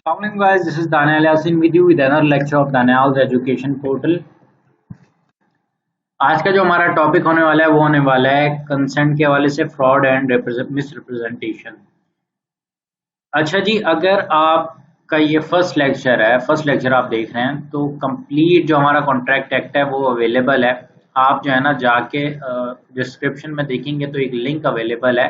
Assalamualaikum guys, this is Daniel Yasin with you with another lecture of Daniel's Education Portal। आज का जो हमारा topic होने वाला है वो होने वाला है कंसेंट के हवाले से फ्रॉड एंड मिस रिप्रेजेंटेशन। अच्छा जी, अगर आपका ये फर्स्ट लेक्चर आप देख रहे हैं तो कंप्लीट जो हमारा कॉन्ट्रैक्ट एक्ट है वो अवेलेबल है। आप जो है ना जाके डिस्क्रिप्शन में देखेंगे तो एक लिंक अवेलेबल है,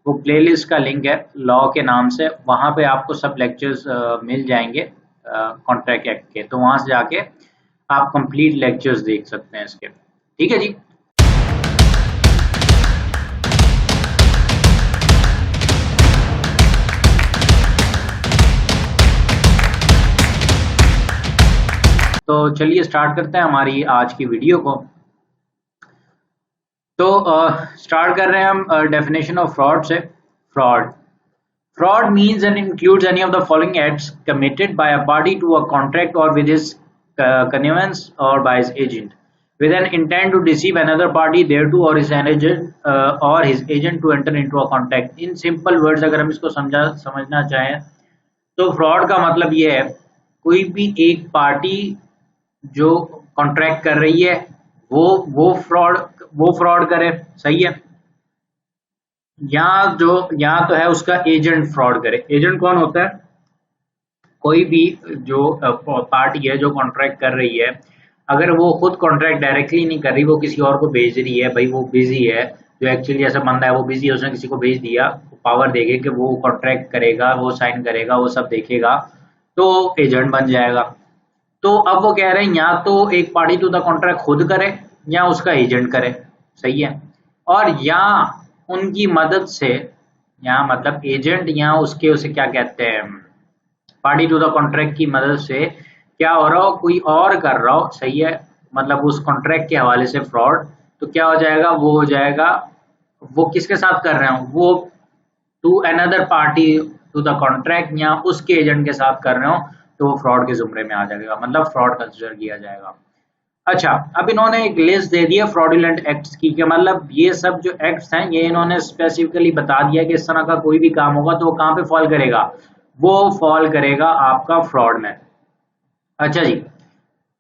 वो प्लेलिस्ट का लिंक है लॉ के नाम से। वहाँ पे आपको सब लेक्चर्स मिल जाएंगे कॉन्ट्रैक्ट एक्ट के, तो वहाँ से जाके आप कंप्लीट लेक्चर्स देख सकते हैं इसके। ठीक है जी। तो चलिए स्टार्ट करते हैं हमारी आज की वीडियो को। तो स्टार्ट कर रहे हैं हम डेफिनेशन ऑफ फ्रॉड से। Fraud means and includes any of the following acts committed by a party to a contract और with his connivance or by his agent with an intent to deceive another party thereto or his agent to enter into a contract। in simple words अगर हम इसको समझना चाहें तो fraud का मतलब ये है कोई भी एक पार्टी जो कॉन्ट्रैक्ट कर रही है वो फ्रॉड करे, सही है, या तो है उसका एजेंट फ्रॉड करे। एजेंट कौन होता है? कोई भी जो पार्टी है जो कॉन्ट्रैक्ट कर रही है, अगर वो खुद कॉन्ट्रैक्ट डायरेक्टली नहीं कर रही, वो किसी और को भेज रही है, भाई वो बिजी है, जो एक्चुअली ऐसा बंदा है वो बिजी है, उसने किसी को भेज दिया पावर देके कि वो कॉन्ट्रैक्ट करेगा, वो साइन करेगा, वो सब देखेगा, तो एजेंट बन जाएगा। तो अब वो कह रहे हैं या तो एक पार्टी टू द कॉन्ट्रैक्ट खुद करे या उसका एजेंट करे, सही है, और या उनकी मदद से, या मतलब एजेंट या उसे क्या कहते हैं, पार्टी टू द कॉन्ट्रैक्ट की मदद से क्या हो रहा हो, कोई और कर रहा हो, सही है, मतलब उस कॉन्ट्रैक्ट के हवाले से फ्रॉड, तो क्या हो जाएगा, वो हो जाएगा, वो किसके साथ कर रहे हो, वो to another party to the contract या उसके एजेंट के साथ कर रहे हो, तो वो फ्रॉड के जुमरे में आ जाएगा, मतलब फ्रॉड कंसिडर किया जाएगा। अच्छा, अब इन्होंने एक लिस्ट दे दी है फ्रॉडुलेंट एक्ट्स की, कि मतलब ये सब जो एक्ट्स हैं ये इन्होंने स्पेसिफिकली बता दिया कि इस तरह का कोई भी काम होगा तो वो कहाँ पे फॉल करेगा, वो फॉल करेगा आपका फ्रॉड में। अच्छा जी,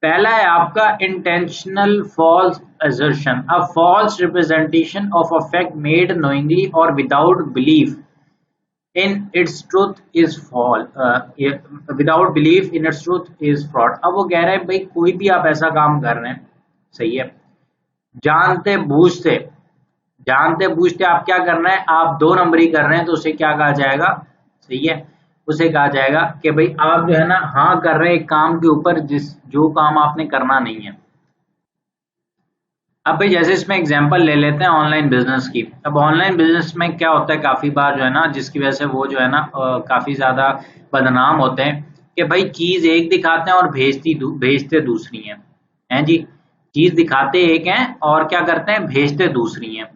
पहला है आपका intentional false assertion, a false representation of a fact made knowingly और without belief in its truth is without belief in its truth is fraud. अब वो कह रहे हैं भाई कोई भी आप ऐसा काम कर रहे हैं, सही है, जानते बूझते आप क्या कर रहे हैं, आप दो नंबरी कर रहे हैं, तो उसे क्या कहा जाएगा, सही है, उसे कहा जाएगा कि भाई आप जो है ना हाँ कर रहे हैं एक काम के ऊपर जो काम आपने करना नहीं है। अब भाई जैसे इसमें एग्जांपल ले लेते हैं ऑनलाइन बिजनेस की। अब ऑनलाइन बिजनेस में क्या होता है, काफी बार जो है ना जिसकी वजह से वो जो है ना काफी ज्यादा बदनाम होते हैं कि भाई चीज एक दिखाते हैं और भेजते दूसरी हैं जी, चीज दिखाते एक हैं और क्या करते हैं, भेजते दूसरी हैं।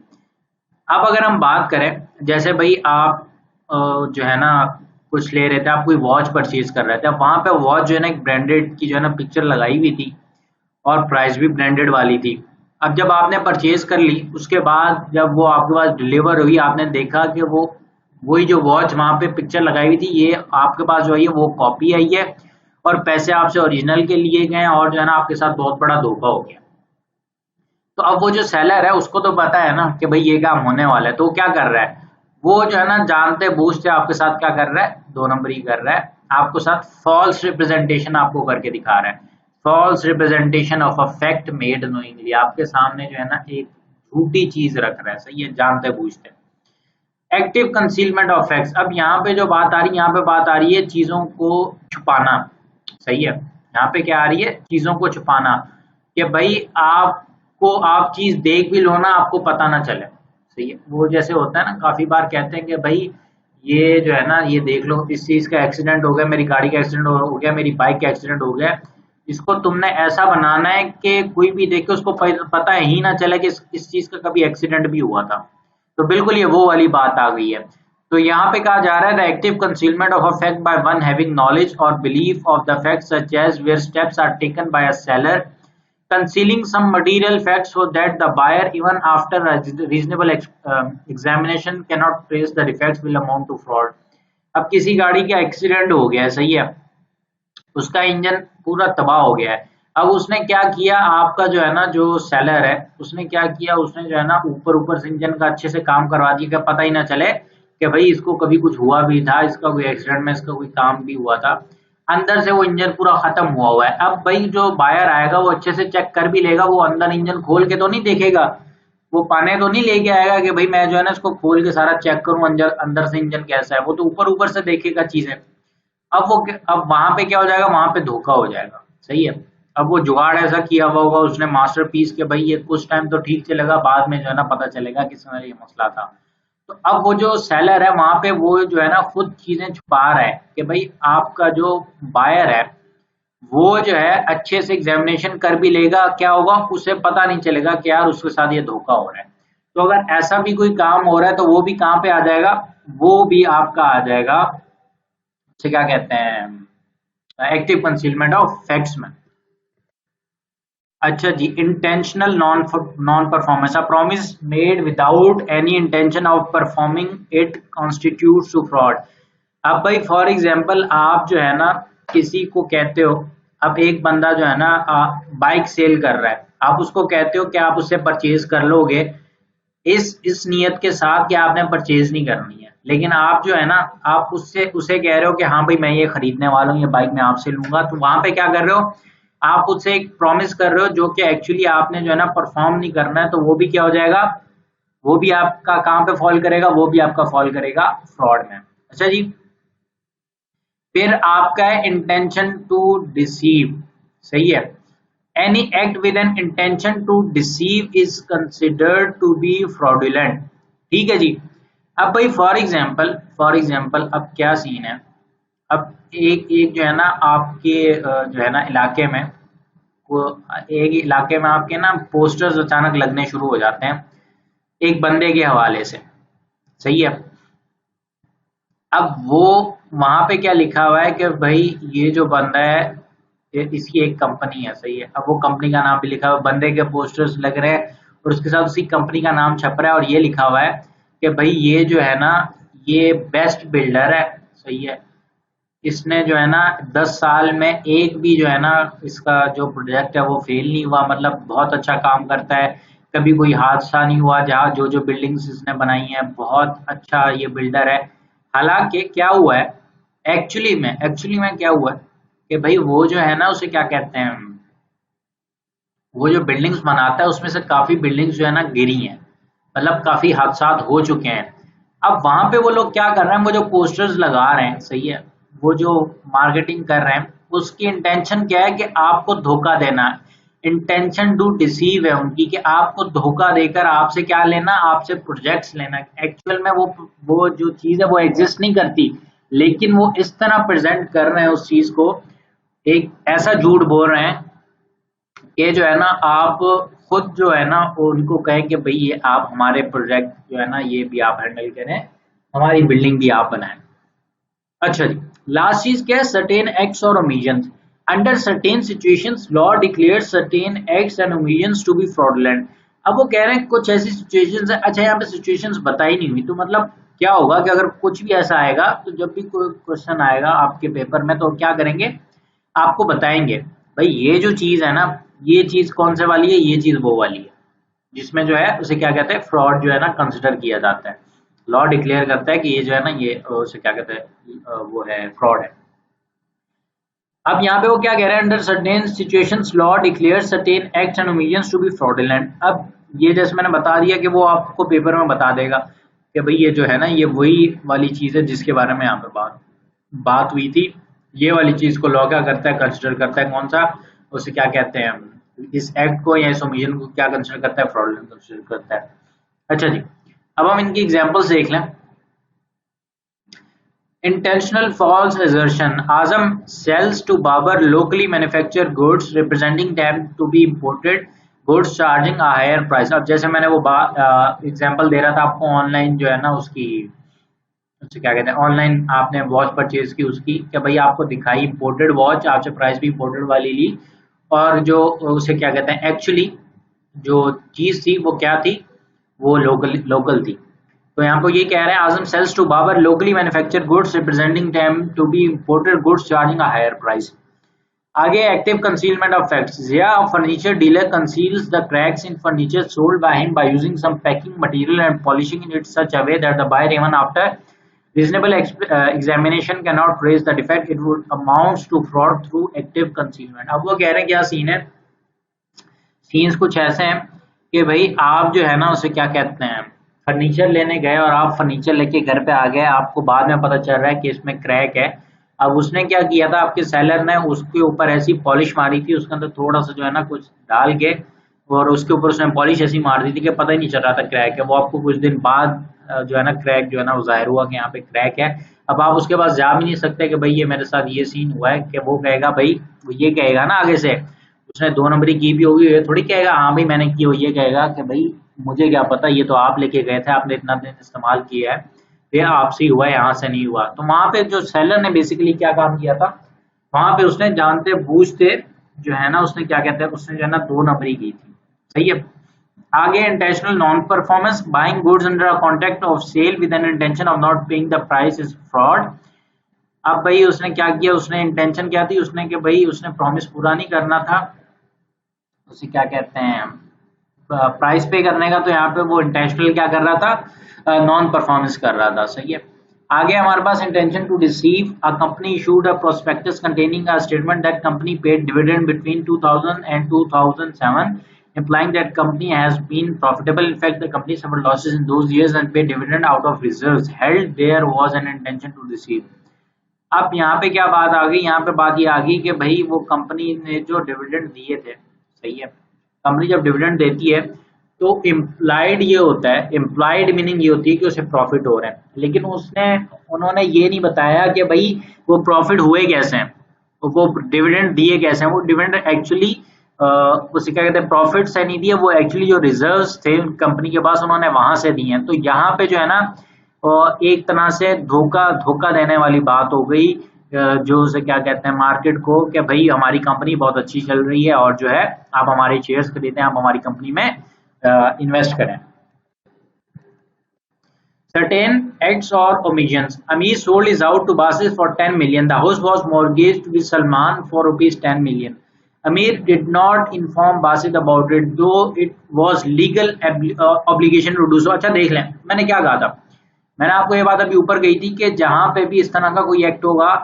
अब अगर हम बात करें, जैसे भाई आप जो है ना कुछ ले रहे थे, आप कोई वॉच परचेज कर रहे थे, अब वहां पे वॉच जो है ना एक ब्रांडेड की जो है ना पिक्चर लगाई हुई थी और प्राइस भी ब्रांडेड वाली थी। अब जब आपने परचेज कर ली, उसके बाद जब वो आपके पास डिलीवर हुई, आपने देखा कि वो वही जो वॉच वहां पे पिक्चर लगाई हुई थी, ये आपके पास जो है वो कॉपी आई है और पैसे आपसे ओरिजिनल के लिए गए और जो है ना आपके साथ बहुत बड़ा धोखा हो गया। तो अब वो जो सेलर है उसको तो पता है ना कि भाई ये काम होने वाला है, तो वो क्या कर रहा है, वो जो है ना जानते बूझते आपके साथ क्या कर रहा है, दो नंबरी कर रहा है, आपके साथ फॉल्स रिप्रेजेंटेशन आपको करके दिखा रहा है, false representation of a fact made knowingly, आपके सामने जो है ना एक झूठी चीज रख रहा है, सही है, जानते बूझते। एक्टिव कंसीलमेंट ऑफ फैक्ट्स, अब यहाँ पे जो बात आ रही है, यहाँ पे बात आ रही है चीजों को छुपाना, सही है, यहाँ पे क्या आ रही है, चीजों को छुपाना, कि भाई आप चीज देख भी लो ना, आपको पता ना चले, सही है, वो जैसे होता है ना, काफी बार कहते हैं कि भाई ये जो है ना ये देख लो, इस चीज का एक्सीडेंट हो गया, मेरी गाड़ी का एक्सीडेंट हो गया, मेरी बाइक का एक्सीडेंट हो गया, इसको तुमने ऐसा बनाना है कि कोई भी देख के उसको पता ही ना चले कि इस चीज का कभी एक्सीडेंट भी हुआ था। तो बिल्कुल ये वो वाली बात आ गई है। तो यहाँ पे कहा जा रहा है the active concealment of a fact by one having knowledge और belief of the fact such as where steps are taken by a seller concealing some material facts so that the buyer even after a reasonable examination cannot trace the defects will amount to fraud। अब किसी गाड़ी का accident हो गया, सही है, उसका engine पूरा तबाह हो गया है। अब उसने क्या किया, आपका जो है ना जो सेलर है उसने क्या किया, उसने जो है ना ऊपर से इंजन का अच्छे से काम करवा दिया कि पता ही ना चले कि भाई इसको कभी कुछ हुआ भी था, इसका कोई एक्सीडेंट में इसका कोई काम भी हुआ था। अंदर से वो इंजन पूरा खत्म हुआ हुआ है। अब भाई जो बायर आएगा वो अच्छे से चेक कर भी लेगा, वो अंदर इंजन खोल के तो नहीं देखेगा, वो पाने तो नहीं लेके आएगा कि भाई मैं जो है ना इसको खोल के सारा चेक करूं अंदर अंदर से इंजन कैसा है, वो तो ऊपर ऊपर से देखेगा चीजें। अब वहां पे क्या हो जाएगा, वहां पे धोखा हो जाएगा। सही है। अब वो जुगाड़ ऐसा किया हुआ होगा उसने मास्टरपीस के, भाई ये कुछ टाइम तो ठीक चलेगा, बाद में जो है ना पता चलेगा कि इसमें ये मसला था। तो अब वो जो सेलर है वहां पे वो जो है ना खुद चीजें छुपा रहा है कि भाई आपका जो बायर है वो जो है अच्छे से एग्जामिनेशन कर भी लेगा, क्या होगा उसे पता नहीं चलेगा कि यार उसके साथ ये धोखा हो रहा है। तो अगर ऐसा भी कोई काम हो रहा है तो वो भी कहाँ पे आ जाएगा, वो भी आपका आ जाएगा, उसे क्या कहते हैं, एक्टिव कंसीलमेंट ऑफ फैक्ट्स में। अच्छा जी, intentional non non performance, a promise made without any intention of performing it constitutes to fraud. अब भाई फॉर एग्जांपल आप जो है ना किसी को कहते हो, अब एक बंदा जो है ना बाइक सेल कर रहा है, आप उसको कहते हो कि आप उससे परचेज कर लोगे, इस नियत के साथ कि आपने परचेज नहीं करनी है, लेकिन आप जो है ना आप उससे उसे कह रहे हो कि हाँ भाई मैं ये खरीदने वाला हूँ, ये बाइक मैं आपसे लूंगा, तो वहां पे क्या कर रहे हो, आप उससे एक प्रॉमिस कर रहे हो जो कि एक्चुअली आपने जो है ना परफॉर्म नहीं करना है, तो वो भी क्या हो जाएगा, वो भी आपका कहाँ पे फॉल करेगा, वो भी आपका फॉल करेगा फ्रॉड में। अच्छा जी, फिर आपका है इंटेंशन टू डिसीव। सही है। Any act with an intention to deceive is considered to be fraudulent. ठीक है जी। अब भाई फॉर एग्जांपल अब क्या सीन है, अब एक एक जो है ना आपके जो है ना इलाके में, वो एक इलाके में आपके ना पोस्टर्स अचानक लगने शुरू हो जाते हैं एक बंदे के हवाले से। सही है। अब वो वहां पे क्या लिखा हुआ है कि भाई ये जो बंदा है इसकी एक कंपनी है। सही है। अब वो कंपनी का नाम भी लिखा हुआ है, बंदे के पोस्टर्स लग रहे हैं और उसके साथ उसी कंपनी का नाम छप रहा है और ये लिखा हुआ है कि भाई ये जो है ना ये बेस्ट बिल्डर है। सही है। इसने जो है ना 10 साल में एक भी जो है ना इसका जो प्रोजेक्ट है वो फेल नहीं हुआ, मतलब बहुत अच्छा काम करता है, कभी कोई हादसा नहीं हुआ, जहाँ जो जो बिल्डिंग्स इसने बनाई हैं बहुत अच्छा ये बिल्डर है। हालांकि क्या हुआ है, एक्चुअली में क्या हुआ है कि भाई वो जो है ना उसे क्या कहते हैं, वो जो बिल्डिंग्स बनाता है उसमें से काफी बिल्डिंग्स जो है ना गिरी हैं, मतलब काफी हादसात हो चुके हैं। अब वहां पे वो लोग क्या कर रहे हैं, वो जो पोस्टर्स लगा रहे हैं, सही है, वो जो मार्केटिंग कर रहे हैं उसकी इंटेंशन क्या है कि आपको धोखा देना है। इंटेंशन टू डिसीव है उनकी कि आपको धोखा देकर आपसे क्या लेना, आपसे प्रोजेक्ट्स लेना। एक्चुअल में वो जो चीज है वो एग्जिस्ट नहीं करती, लेकिन वो इस तरह प्रेजेंट कर रहे हैं उस चीज को, एक ऐसा झूठ बोल रहे हैं ये जो है ना आप खुद जो है ना उनको कहें कि भाई ये आप हमारे प्रोजेक्ट जो है ना ये भी आप हैंडल करें, हमारी बिल्डिंग भी आप बनाएं। अच्छा जी, लास्ट चीज क्या है, सर्टेन एक्ट्स और omissions. Under certain situations law declares certain acts and omissions to be fraudulent. अब वो कह रहे हैं कुछ ऐसी सिचुएशंस है, अच्छा यहाँ पे सिचुएशंस बताई नहीं हुई, तो मतलब क्या होगा कि अगर कुछ भी ऐसा आएगा तो जब भी कोई क्वेश्चन आएगा आपके पेपर में तो क्या करेंगे, आपको बताएंगे भाई ये जो चीज है ना, ये चीज कौन से वाली है, ये चीज वो वाली है, जिसमें जो है उसे क्या कहते हैं फ्रॉड जो है ना कंसिडर किया जाता है। लॉ डिक्लेयर करता है कि ये जो है ना ये उसे क्या कहते हैं वो है फ्रॉड है। अब यहाँ पे वो क्या कह रहे हैं, under certain situations law declare certain acts and omissions to be fraudulent. अब ये जैसे मैंने बता दिया कि वो आपको पेपर में बता देगा कि भाई ये जो है ना ये वही वाली चीज है जिसके बारे में यहाँ पे बात बात हुई थी। ये वाली चीज को लॉ क्या करता है, कंसिडर करता है, कौन सा, उसे क्या कहते हैं, इस एक्ट को या इस ओमिशन को क्या कंसिडर करता है, फ्रॉडुलेंट कंसिडर करता है। अच्छा जी, अब हम इनकी एग्जांपल्स देख लें। Intentional false assertion. Azam sells to Babar locally manufactured goods representing them to be imported goods charging a higher price. अब जैसे मैंने वो एग्जांपल दे रहा था आपको ऑनलाइन जो है ना उसकी, उससे क्या कहते हैं, ऑनलाइन आपने वॉच परचेज की उसकी, क्या भाई आपको दिखाई इंपोर्टेड वॉच, आपसे प्राइस भी इंपोर्टेड वाली ली, और जो उसे क्या कहते हैं एक्चुअली जो चीज थी वो क्या थी, वो लोकल लोकल थी। तो यहाँ पर ये कह रहे हैं Azam sells to Babar locally manufactured goods representing them to be imported goods charging a higher price. आगे एक्टिव कंसीलमेंट ऑफ फैक्ट्स, या furniture dealer conceals the cracks in furniture sold by him by using some packing material and polishing in it such a way that the buyer even after reasonable examination cannot trace the defect. It would amounts to fraud through active concealment. अब वो कह रहे हैं क्या scene है, scenes कुछ ऐसे हैं कि भाई आप जो है ना उसे क्या कहते हैं, फर्नीचर लेने गए और आप फर्नीचर लेके घर पे आ गए, आपको बाद में पता चल रहा है कि इसमें क्रैक है। अब उसने क्या किया था, आपके सेलर ने उसके ऊपर ऐसी पॉलिश मारी थी, उसके अंदर थोड़ा सा जो है ना कुछ डाल के, और उसके ऊपर उसने पॉलिश ऐसी मार दी थी कि पता ही नहीं चल रहा था क्रैक है। वो आपको कुछ दिन बाद जो है ना क्रैक जो है ना वो जाहिर हुआ कि यहाँ पे क्रैक है। अब आप उसके पास जा भी नहीं सकते कि भाई ये मेरे साथ ये सीन हुआ है, कि वो कहेगा भाई, वो ये कहेगा ना आगे से, उसने 2 नंबरी की भी होगी, ये थोड़ी कहेगा हाँ भाई मैंने की हो, ये कहेगा कि भाई मुझे क्या पता, ये तो आप लेके गए थे, आपने इतना दिन इस्तेमाल किया है, फिर आपसे ही हुआ है, यहाँ से नहीं हुआ। तो वहां पे जो सेलर ने बेसिकली क्या काम किया था, वहां पे उसने जानते बूझते जो है ना उसने क्या कहते हैं, उसने जो है ना 2 नंबरी की थी। सही है। आगे intentional non performance, buying goods under a contract of sale with an intention of not paying the price is fraud. अब भाई उसने क्या किया, उसने इंटेंशन क्या थी, उसने कि भाई उसने प्रॉमिस पूरा नहीं करना था, उसे क्या कहते हैं प्राइस पे करने का, तो यहाँ पे वो इंटेंशनल क्या कर रहा था, नॉन परफॉर्मेंस कर रहा था। सही है। आगे हमारे पास intention to deceive, a company issued a prospectus containing a statement that company paid dividend between 2000 and 2007, implying that company has been profitable. In fact, the company suffered losses in those years and paid dividend out of reserves held. There was an intention to deceive. अब यहाँ पे क्या बात आ गई, यहाँ पे बात ये आ गई कि भाई वो कंपनी ने जो डिविडेंड दिए थे, सही है, कंपनी जब डिविडेंड देती है तो इम्प्लाइड ये होता है, इम्प्लाइड मीनिंग ये होती है कि उसे प्रॉफिट हो रहा है, लेकिन उन्होंने ये नहीं बताया कि भाई वो प्रॉफिट हुए कैसे हैं, वो डिविडेंड दिए कैसे हैं। वो डिविडेंड एक्चुअली उसे क्या कहते हैं, प्रॉफिट से नहीं दिए, वो एक्चुअली जो रिजर्व्स थे कंपनी के पास उन्होंने वहां से दिए हैं। तो यहाँ पे जो है ना एक तरह से धोखा धोखा देने वाली बात हो गई, जो उसे क्या कहते हैं मार्केट को, कि भाई हमारी कंपनी बहुत अच्छी चल रही है और जो है आप हमारे शेयर्स खरीदें, आप हमारी कंपनी में इन्वेस्ट करें। Certain acts or omissions. Amir sold his house to Basis for 10 million. The house was mortgaged with Salman for rupees 10 million. Amir did not inform Basit about it, though it was legal obligation to do so. अच्छा देख लें, मैंने क्या कहा था, मैंने आपको ये बात अभी ऊपर गई थी कि जहां पे भी इस तरह का कोई एक्ट होगा,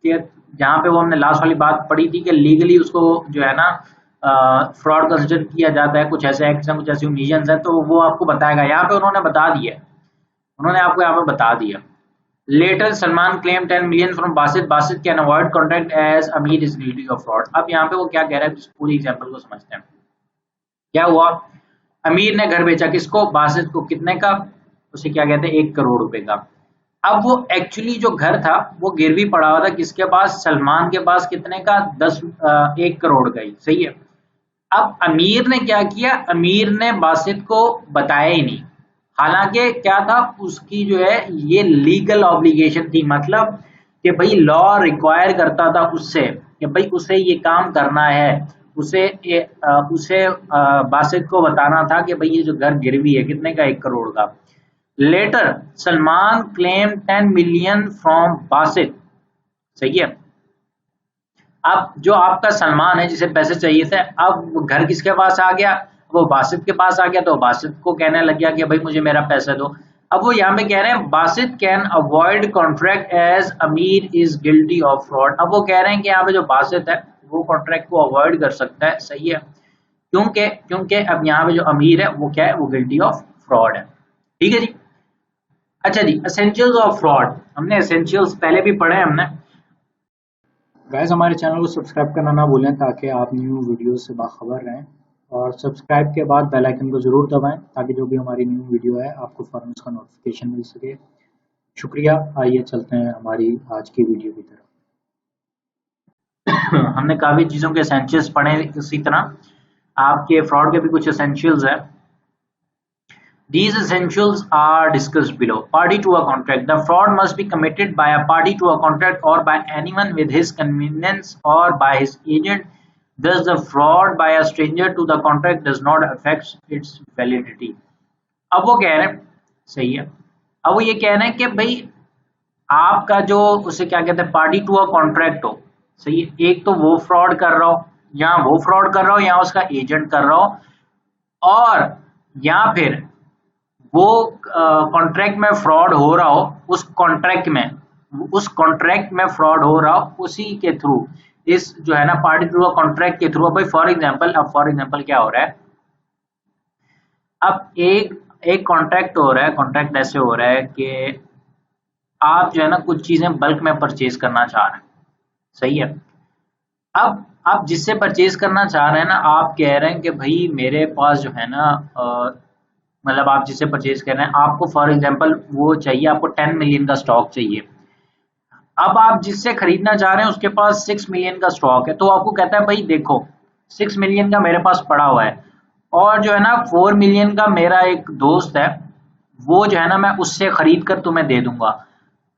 कि जहां पे वो हमने लास्ट वाली बात पढ़ी थी कि लीगली उसको जो है ना फ्रॉड कंसिडर किया जाता है, कुछ ऐसे एक्ट्स हैं, कुछ ऐसे ओमिशंस हैं, तो वो आपको बताएगा। यहाँ पे उन्होंने बता दिया है, उन्होंने आपको यहाँ पे बता दिया। Later Salman claim 10 million from Basit, Basit can avoid contract as Amir is guilty of fraud. अब यहाँ पे वो क्या कह रहा है, पूरी एग्जांपल को समझते हैं। क्या हुआ, अमीर ने घर बेचा किसको, बासित को, कितने का, उसे क्या कहते हैं 1 करोड़ रुपए का। अब वो एक्चुअली जो घर था वो गिरवी पड़ा हुआ था किसके पास, सलमान के पास, कितने का, 1 करोड़ का ही। सही है। अब अमीर ने क्या किया, अमीर ने बासित को बताया ही नहीं, हालांकि क्या था उसकी जो है ये लीगल ऑब्लिगेशन थी, मतलब कि भाई लॉ रिक्वायर करता था उससे कि भाई उसे ये काम करना है, उसे बासित को बताना था कि भाई ये जो घर गिरवी है कितने का, 1 करोड़ का। Later Salman claim 10 million from Basit. सही है। अब जो आपका सलमान है जिसे पैसे चाहिए थे, अब वो घर किसके पास आ गया, वो बासित के पास आ गया, तो बासित को कहने लग गया कि भाई मुझे मेरा पैसा दो। अब वो यहाँ पे कह रहे हैं Basit can avoid contract as Amir is guilty of fraud. अब वो कह रहे हैं कि यहाँ पे जो बासित है वो कॉन्ट्रैक्ट को अवॉइड कर सकता है। सही है। क्योंकि अब यहाँ पे जो अमीर है वो क्या है, वो गिल्टी ऑफ फ्रॉड है। ठीक है जी। अच्छा जी, एसेंशियल्स ऑफ फ्रॉड, हमने एसेंशियल्स पहले भी पढ़े हमने। गाइस हमारे चैनल को सब्सक्राइब करना ना भूलें ताकि आप न्यू वीडियो से बाखबर रहें, और सब्सक्राइब के बाद बेल आइकन को ज़रूर दबाएं ताकि जो भी हमारी न्यू वीडियो है आपको फौरन उसका नोटिफिकेशन मिल सके। शुक्रिया। आइए चलते हैं हमारी आज की वीडियो की तरफ। हमने काफ़ी चीज़ों के एसेंशियल्स पढ़े, इसी तरह आपके फ्रॉड के भी कुछ एसेंशियल्स है। These essentials are discussed below. Party to a contract. The fraud must be committed by a party to a contract or by anyone with his convenience or by his agent. Thus, the fraud by a stranger to the contract does not affect its validity. अब वो कह रहे हैं, सही है, अब वो ये कह रहे हैं कि भाई आपका जो उसे क्या कहते हैं पार्टी टू अ कॉन्ट्रैक्ट हो, सही है, एक तो वो फ्रॉड कर रहा हो, या वो फ्रॉड कर रहा हो, या उसका एजेंट कर रहा हो, और या फिर वो कॉन्ट्रैक्ट में फ्रॉड हो रहा हो, उस कॉन्ट्रैक्ट में फ्रॉड हो रहा हो उसी के थ्रू, इस जो है ना पार्टी थ्रू कॉन्ट्रैक्ट के थ्रू। भाई फॉर एग्जांपल क्या हो रहा है, अब एक एक कॉन्ट्रैक्ट हो रहा है, कॉन्ट्रैक्ट ऐसे हो रहा है कि आप जो है ना कुछ चीजें बल्क में परचेज करना चाह रहे हैं, सही है। अब आप जिससे परचेज करना चाह रहे हैं ना, आप कह रहे हैं कि भाई मेरे पास जो है ना मतलब आप जिससे परचेज कर रहे हैं, आपको फॉर एग्जांपल वो चाहिए, आपको 10 मिलियन का स्टॉक चाहिए। अब आप जिससे खरीदना चाह रहे हैं उसके पास 6 मिलियन का स्टॉक है, तो आपको कहता है भाई देखो 6 मिलियन का मेरे पास पड़ा हुआ है, और जो है ना 4 मिलियन का मेरा एक दोस्त है, वो जो है ना मैं उससे खरीद कर तुम्हें दे दूंगा।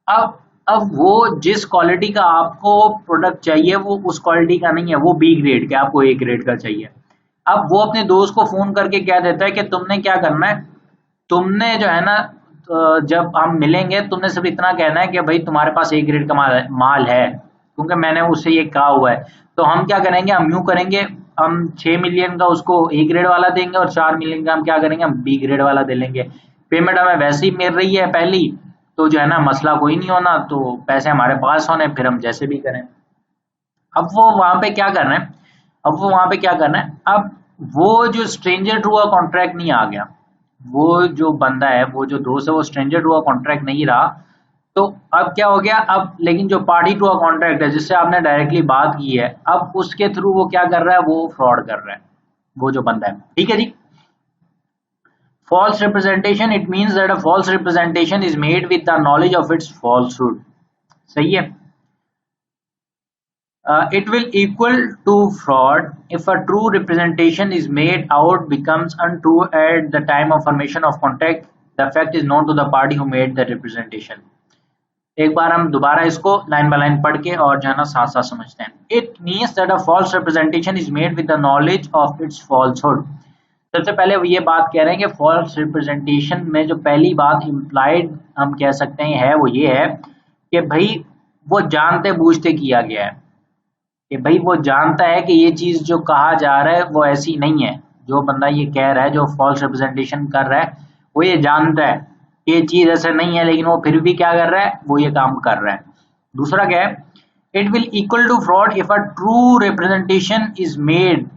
अब अब वो जिस क्वालिटी का आपको प्रोडक्ट चाहिए वो उस क्वालिटी का नहीं है, वो बी ग्रेड का, आपको ए ग्रेड का चाहिए। अब वो अपने दोस्त को फोन करके कह देता है कि तुमने क्या करना है, तुमने जो है ना जब हम मिलेंगे तुमने सिर्फ इतना कहना है कि भाई तुम्हारे पास ए ग्रेड का माल है, क्योंकि मैंने उससे ये कहा हुआ है। तो हम क्या करेंगे, हम यूं करेंगे, हम 6 मिलियन का उसको ए ग्रेड वाला देंगे और 4 मिलियन का हम क्या करेंगे, हम बी ग्रेड वाला दे लेंगे। पेमेंट हमें वैसे ही मिल रही है पहली, तो जो है ना मसला कोई नहीं होना, तो पैसे हमारे पास होने, फिर हम जैसे भी करें। अब वो वहां पे क्या कर रहे हैं, अब वो वहां पे क्या कर रहे हैं, अब वो जो स्ट्रेंजर टू अ कॉन्ट्रैक्ट नहीं आ गया, वो जो बंदा है, वो जो दोस्त है, वो स्ट्रेंजर टू अ कॉन्ट्रैक्ट नहीं रहा। तो अब क्या हो गया, अब लेकिन जो पार्टी टू अ कॉन्ट्रैक्ट है, जिससे आपने डायरेक्टली बात की है, अब उसके थ्रू वो क्या कर रहा है, वो फ्रॉड कर रहा है, वो जो बंदा है। ठीक है जी। False representation, it means that a false representation is made with the knowledge of its falsehood। सही है। It will equal to fraud if a true representation is made out becomes untrue at the time of formation of contract, the fact is known to the party who made the representation। एक बार हम दोबारा इसको line by line पढ़ के और जो है ना साथ साथ समझते हैं। It means that a false representation is made with the knowledge of its falsehood. सबसे पहले वो ये बात कह रहे हैं कि फॉल्स रिप्रेजेंटेशन में जो पहली बात इम्प्लाइड हम कह सकते हैं है, वो ये है कि भाई वो जानते बूझते किया गया है, कि भाई वो जानता है कि ये चीज जो कहा जा रहा है वो ऐसी नहीं है। जो बंदा ये कह रहा है, जो फॉल्स रिप्रेजेंटेशन कर रहा है, वो ये जानता है कि ये चीज ऐसा नहीं है, लेकिन वो फिर भी क्या कर रहा है, वो ये काम कर रहा है। दूसरा क्या है, it will equal to fraud if a true representation is made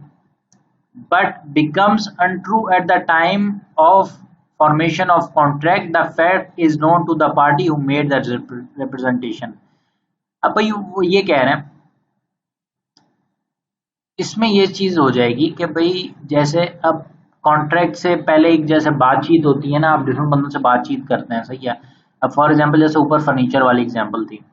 but becomes untrue at the time of formation of contract, the fact is known to the party who made that representation। अब भाई वो ये कह रहे हैं, इसमें ये चीज हो जाएगी कि भाई जैसे अब कॉन्ट्रैक्ट से पहले एक जैसे बातचीत होती है ना, आप डिफरेंट बंदों से बातचीत करते हैं, सही है। अब फॉर एग्जांपल जैसे ऊपर फर्नीचर वाली एग्जांपल थी,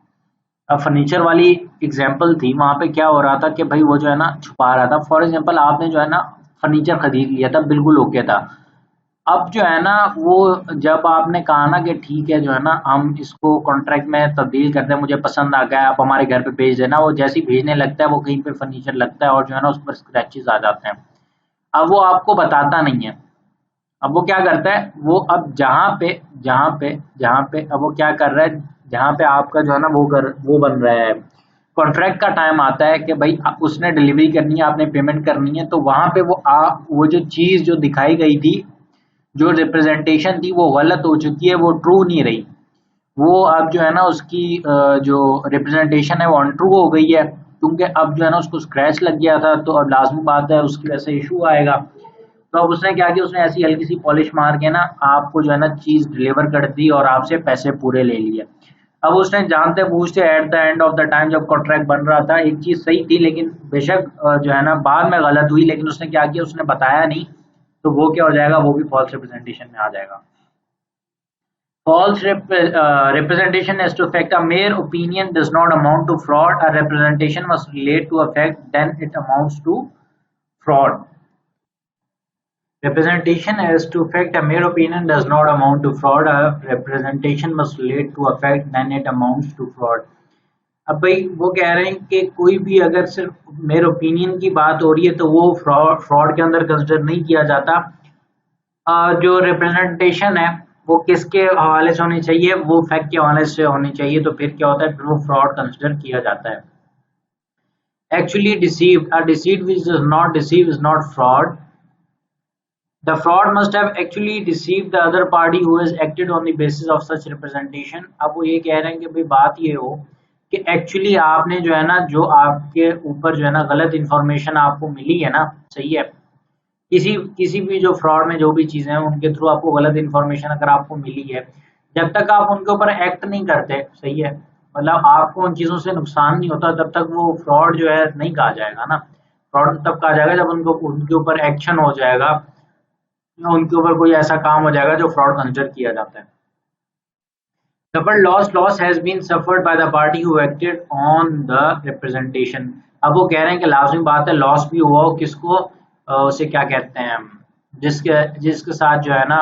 अब फर्नीचर वाली एग्जांपल थी, वहां पे क्या हो रहा था कि भाई वो जो है ना छुपा रहा था। फॉर एग्जांपल आपने जो है ना फर्नीचर खरीद लिया था, बिल्कुल ओके था। अब जो है ना वो जब आपने कहा ना कि ठीक है जो है ना हम इसको कॉन्ट्रैक्ट में तब्दील करते हैं, मुझे पसंद आ गया, आप हमारे घर पे भेज देना, वो जैसे ही भेजने लगता है वो कहीं पे फर्नीचर लगता है और जो है ना उस पर स्क्रैचेस आ जाते हैं। अब वो आपको बताता नहीं है। अब वो क्या करता है, वो अब जहाँ पे अब वो क्या कर रहा है, जहाँ पे आपका जो है ना वो बन रहा है, कॉन्ट्रैक्ट का टाइम आता है कि भाई उसने डिलीवरी करनी है, आपने पेमेंट करनी है, तो वहां पे वो जो चीज जो दिखाई गई थी, जो रिप्रेजेंटेशन थी, वो गलत हो चुकी है, वो ट्रू नहीं रही। वो अब जो है ना उसकी जो रिप्रेजेंटेशन है वो अनट्रू हो गई है, क्योंकि अब जो है ना उसको स्क्रैच लग गया था, तो अब लाजमी बात है उसकी वजह से इशू आएगा। तो अब उसने क्या किया, उसने ऐसी हल्की सी पॉलिश मार के ना आपको जो है ना चीज डिलीवर कर दी और आपसे पैसे पूरे ले लिए। अब उसने जानते बूझते at the end of the time जब कॉन्ट्रैक्ट बन रहा था, एक चीज सही थी, लेकिन बेशक जो है ना बाद में गलत हुई, लेकिन उसने क्या किया, उसने बताया नहीं, तो वो क्या हो जाएगा, वो भी फॉल्स रिप्रेजेंटेशन में आ जाएगा। False representation as to fact. A mere opinion does not amount to fraud. A representation must relate to a fact, then it amounts to fraud। Representation as to fact. A mere opinion does not amount to fraud. A representation must relate to a fact, then it amounts to fraud। अब भाई वो कह रहे हैं कि कोई भी अगर सिर्फ मेरे ओपिनियन की बात हो रही है तो वो फ्रॉड के अंदर कंसिडर नहीं किया जाता। जो रिप्रेजेंटेशन है वो किसके हवाले से होनी चाहिए, वो फैक्ट के हवाले से होनी चाहिए, तो फिर क्या होता है, फिर वो फ्रॉड कंसिडर किया जाता है। Actually deceived. A deceit which does not deceive is not fraud. The fraud must have actually deceived the other party who has acted on the basis of such representation. अब वो ये कह रहे हैं कि भाई बात ये हो कि एक्चुअली आपने जो है ना, जो आपके ऊपर जो है ना गलत इन्फॉर्मेशन आपको मिली है ना, सही है, किसी किसी भी जो फ्रॉड में जो भी चीजें हैं उनके थ्रू आपको गलत इन्फॉर्मेशन अगर आपको मिली है, जब तक आप उनके ऊपर एक्ट नहीं करते, सही है, मतलब आपको उन चीजों से नुकसान नहीं होता, तब तक वो फ्रॉड जो है नहीं कहा जाएगा ना। फ्रॉड तब कहा जाएगा जब उनको उनके ऊपर एक्शन हो जाएगा, या उनके ऊपर कोई ऐसा काम हो जाएगा जो फ्रॉड कंसिडर किया जाता है। Suffered loss has been suffered by the party who acted on the representation. अब वो कह रहे हैं कि लाजमी बात है लॉस भी हुआ हो किसको, उसे क्या कहते हैं, जिसके जिसके साथ जो है ना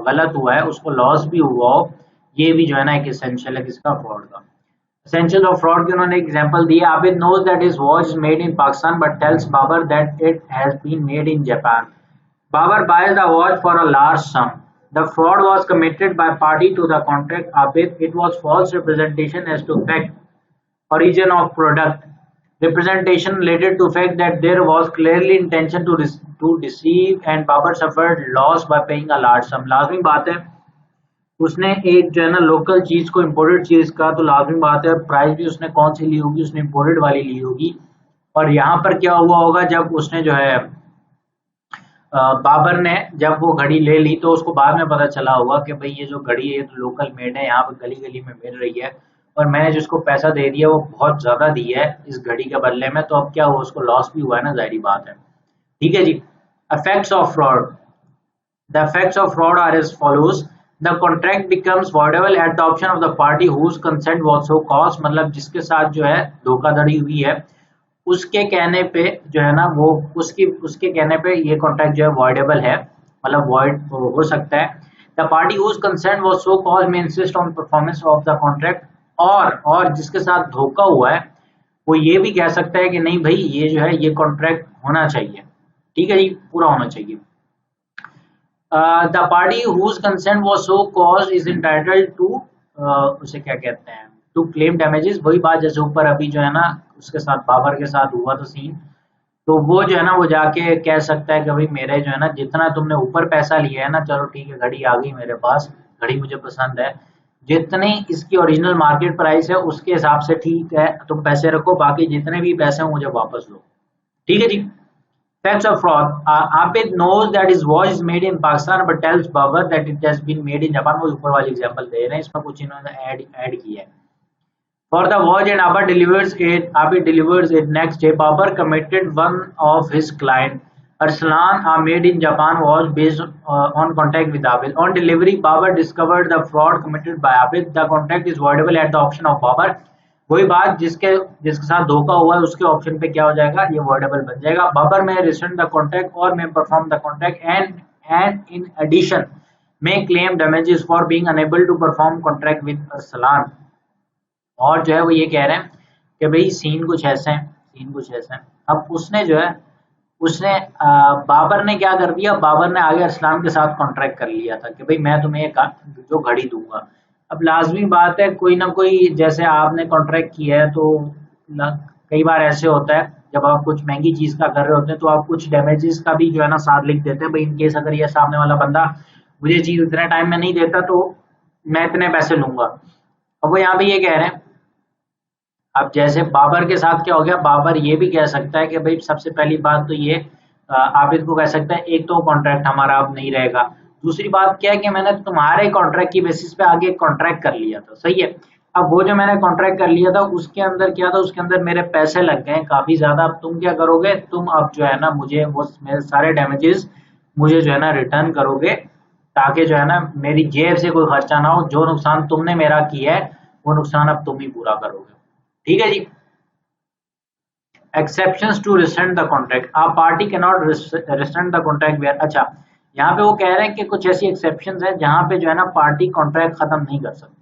गलत हुआ है उसको लॉस भी हुआ हो। ये भी जो है ना एक एसेंशियल है किसका, फ्रॉड का। एसेंशियल ऑफ फ्रॉड के उन्होंने एग्जांपल दिए। Abid knows that his watch is made in Pakistan but tells Babar that it has been made in Japan. Babar buys the watch for a large sum. The fraud was committed by party to the contract Abid. It was false representation as to fact, origin of product. Representation related to fact that there was clearly intention to deceive and Babar suffered loss by paying a large sum. लाजमी बात है उसने एक जो है ना local चीज को इम्पोर्टेड चीज का, तो लाजमी बात है प्राइस भी उसने कौन सी ली होगी, उसने इम्पोर्टेड वाली ली होगी। और यहाँ पर क्या हुआ होगा, जब उसने जो है बाबर ने जब वो घड़ी ले ली तो उसको बाद में पता चला होगा कि भाई ये जो घड़ी है ये तो लोकल मेड है, यहाँ पर गली गली में मिल रही है, और मैंने जिसको पैसा दे दिया वो बहुत ज्यादा दी है इस घड़ी के बदले में, तो अब क्या हुआ, उसको लॉस भी हुआ है ना, जाहिर बात है। ठीक है जी। Effects of fraud. The effects of fraud are as follows. The contract becomes voidable at the option of the party whose consent was so caused। मतलब जिसके साथ जो है धोखाधड़ी हुई है उसके कहने पे जो है ना वो उसके कहने पे ये कॉन्ट्रैक्ट जो है वॉइडेबल है, मतलब वॉइड हो सकता है। The party whose consent was so cause may insist on performance of the contract. और जिसके साथ धोखा हुआ है वो ये भी कह सकता है कि नहीं भाई ये जो है ये कॉन्ट्रैक्ट होना चाहिए, ठीक है जी, पूरा होना चाहिए। The party whose consent was so caused is entitled to, उसे क्या कहते हैं, टू क्लेम डैमेजेस। वही बात जैसे ऊपर अभी जो है ना उसके साथ बाबर के साथ हुआ था सीन, तो वो जो है ना वो जाके कह सकता है कि भाई मेरे जो है ना जितना तुमने ऊपर पैसा लिया है ना, चलो ठीक है घड़ी आ गई मेरे पास, घड़ी मुझे पसंद है, जितनी इसकी ओरिजिनल मार्केट प्राइस है उसके हिसाब से ठीक है तुम पैसे रखो, बाकी जितने भी पैसे हो मुझे वापस लो। ठीक है जी। Facts of fraud. Abid knows that his watch is made in Pakistan but tells Babar that it has been made in Japan। वो ऊपर वाली एग्जांपल दे रहे हैं, इसमें कुछ इन्होंने ऐड किया है। For the watch and Abid delivers it next day. Babar committed one of his client. Arslan, a made in Japan watch based on contact with Abid. On delivery, Babar discovered the fraud committed by Abid. The contract is voidable at the option of Babar। वही बात जिसके जिसके साथ धोखा हुआ है उसके option पे क्या हो जाएगा, ये वॉइडेबल बन जाएगा। बाबर में रिसेंड द कॉन्ट्रैक्ट और may perform the contract and in addition may claim damages for being unable to perform contract with Arsalan. और जो है वो ये कह रहे हैं कि भाई सीन कुछ ऐसे हैं, सीन कुछ ऐसे हैं। अब उसने जो है उसने बाबर ने क्या कर दिया, बाबर ने आगे अरसलान के साथ कॉन्ट्रैक्ट कर लिया था कि भाई मैं तुम्हें एक जो घड़ी दूंगा। अब लाजमी बात है कोई ना कोई, जैसे आपने कॉन्ट्रैक्ट किया है तो कई बार ऐसे होता है जब आप कुछ महंगी चीज का कर रहे होते हैं तो आप कुछ डैमेजेस का भी जो है ना साथ लिख देते हैं, भाई इन केस अगर ये सामने वाला बंदा मुझे चीज इतने टाइम में नहीं देता तो मैं इतने पैसे लूंगा। अब वो यहाँ पे ये कह रहे हैं, अब जैसे बाबर के साथ क्या हो गया, बाबर ये भी कह सकता है कि भाई सबसे पहली बात तो ये आबिद को कह सकता है एक तो कॉन्ट्रैक्ट हमारा अब नहीं रहेगा, दूसरी बात क्या है कि मैंने तुम्हारे कॉन्ट्रैक्ट की बेसिस पे आगे कॉन्ट्रैक्ट कर लिया था, सही है। अब वो जो मैंने कॉन्ट्रैक्ट कर लिया था उसके अंदर क्या था, उसके अंदर मेरे पैसे लग गए काफी ज्यादा। अब तुम क्या करोगे, तुम अब जो है ना मुझे वो मेरे सारे डैमेजेस मुझे जो है ना रिटर्न करोगे, ताकि जो है ना मेरी जेब से कोई खर्चा ना हो, जो नुकसान तुमने मेरा किया है वो नुकसान अब तुम ही पूरा करोगे। ठीक है जी। Exceptions to rescind the contract. A party can not rescind the contract where. अच्छा, यहाँ पे वो कह रहे हैं कि कुछ ऐसी एक्सेप्शंस हैं जहां पे जो है ना पार्टी कॉन्ट्रैक्ट खत्म नहीं कर सकती।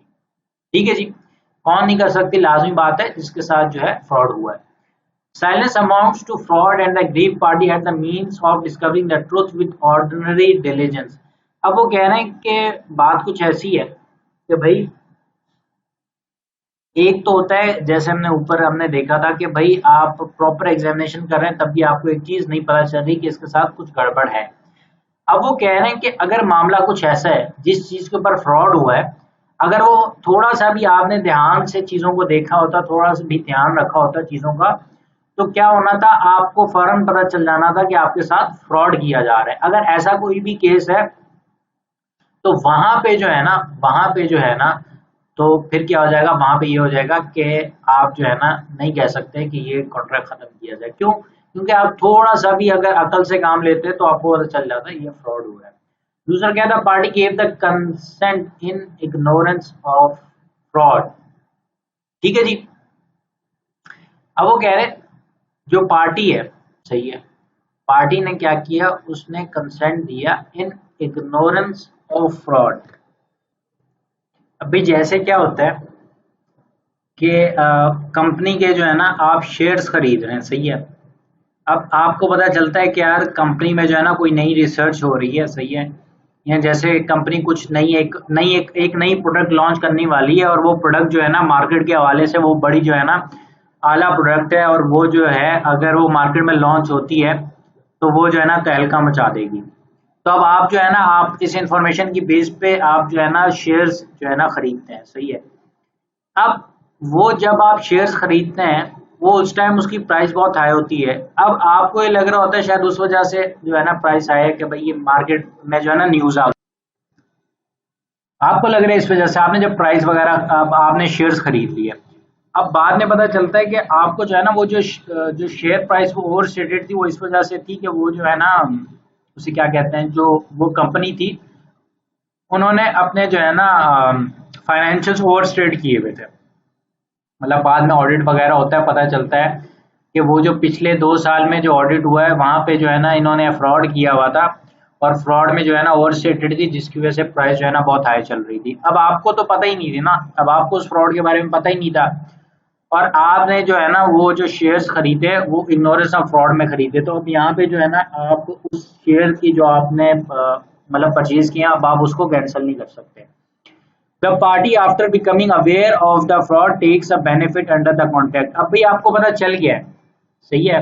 ठीक है जी। कौन नहीं कर सकती, लाजमी बात है जिसके साथ जो है फ्रॉड हुआ है। Silence amounts to fraud and the grieved party had the means of discovering the truth with ordinary diligence. अब वो कह रहे हैं कि बात कुछ ऐसी है कि भाई एक तो होता है जैसे हमने देखा था कि भाई आप प्रॉपर एग्जामिनेशन कर रहे हैं तब भी आपको एक चीज नहीं पता चल रही कि इसके साथ कुछ गड़बड़ है। अब वो कह रहे हैं कि अगर मामला कुछ ऐसा है जिस चीज के ऊपर फ्रॉड हुआ है, अगर वो थोड़ा सा भी आपने ध्यान से चीजों को देखा होता, थोड़ा सा भी ध्यान रखा होता चीजों का, तो क्या होना था, आपको फौरन पता चल जाना था कि आपके साथ फ्रॉड किया जा रहा है। अगर ऐसा कोई भी केस है तो वहां पे जो है ना, तो फिर क्या हो जाएगा, वहां पे ये हो जाएगा कि आप जो है ना नहीं कह सकते कि ये कॉन्ट्रैक्ट खत्म किया जाए। क्यों? क्योंकि आप थोड़ा सा भी अगर अकल से काम लेते तो आपको पता चल जाता है ये फ्रॉड हुआ है। दूसरा क्या था, party gave the consent in ignorance of fraud. ठीक है जी। अब वो कह रहे जो पार्टी है, सही है, पार्टी ने क्या किया, उसने कंसेंट दिया इन इग्नोरेंस ऑफ फ्रॉड। अभी जैसे क्या होता है कि कंपनी के जो है ना आप शेयर्स खरीद रहे हैं, सही है। अब आपको पता चलता है कि यार कंपनी में जो है ना कोई नई रिसर्च हो रही है, सही है, या जैसे कंपनी कुछ एक नई प्रोडक्ट लॉन्च करने वाली है, और वो प्रोडक्ट जो है ना मार्केट के हवाले से वो बड़ी जो है ना आला प्रोडक्ट है, और वो जो है अगर वो मार्केट में लॉन्च होती है तो वो जो है ना तहलका मचा देगी। तो अब आप जो है ना आप इस इंफॉर्मेशन की बेस पे आप जो है ना शेयर्स जो है ना खरीदते हैं, सही है। अब वो जब आप शेयर्स खरीदते हैं, वो उस टाइम उसकी प्राइस बहुत हाई होती है। अब आपको ये लग रहा होता है शायद उस वजह से जो है ना प्राइस हाई है कि भाई ये मार्केट में जो है ना न्यूज आ, आपको लग रहा है इस वजह से आपने जब प्राइस वगैरह अब आपने शेयर्स खरीद लिए। अब बाद में पता चलता है कि आपको जो है ना वो जो शेयर प्राइस वो ओवर स्टेटेड थी, वो इस वजह से थी कि वो जो है ना उसे क्या कहते हैं, जो वो कंपनी थी उन्होंने अपने जो है ना फाइनेंशियल्स ओवर स्टेट किए हुए थे। मतलब बाद में ऑडिट वगैरह होता है, पता चलता है कि वो जो पिछले 2 साल में जो ऑडिट हुआ है वहां पे जो है ना इन्होंने फ्रॉड किया हुआ था, और फ्रॉड में जो है ना ओवर स्टेटेड थी, जिसकी वजह से प्राइस जो है ना बहुत हाई चल रही थी। अब आपको तो पता ही नहीं थी ना, अब आपको उस फ्रॉड के बारे में पता ही नहीं था, और आपने जो है ना वो जो शेयर्स खरीदे वो इग्नोरेंस ऑफ फ्रॉड में खरीदे। तो अब यहाँ पे जो है ना आप उस शेयर की जो आपने मतलब परचेज किया, अब आप उसको कैंसिल नहीं कर सकते। The party after becoming aware of the fraud takes a benefit under the contract. अब भाई आपको पता चल गया है, सही है,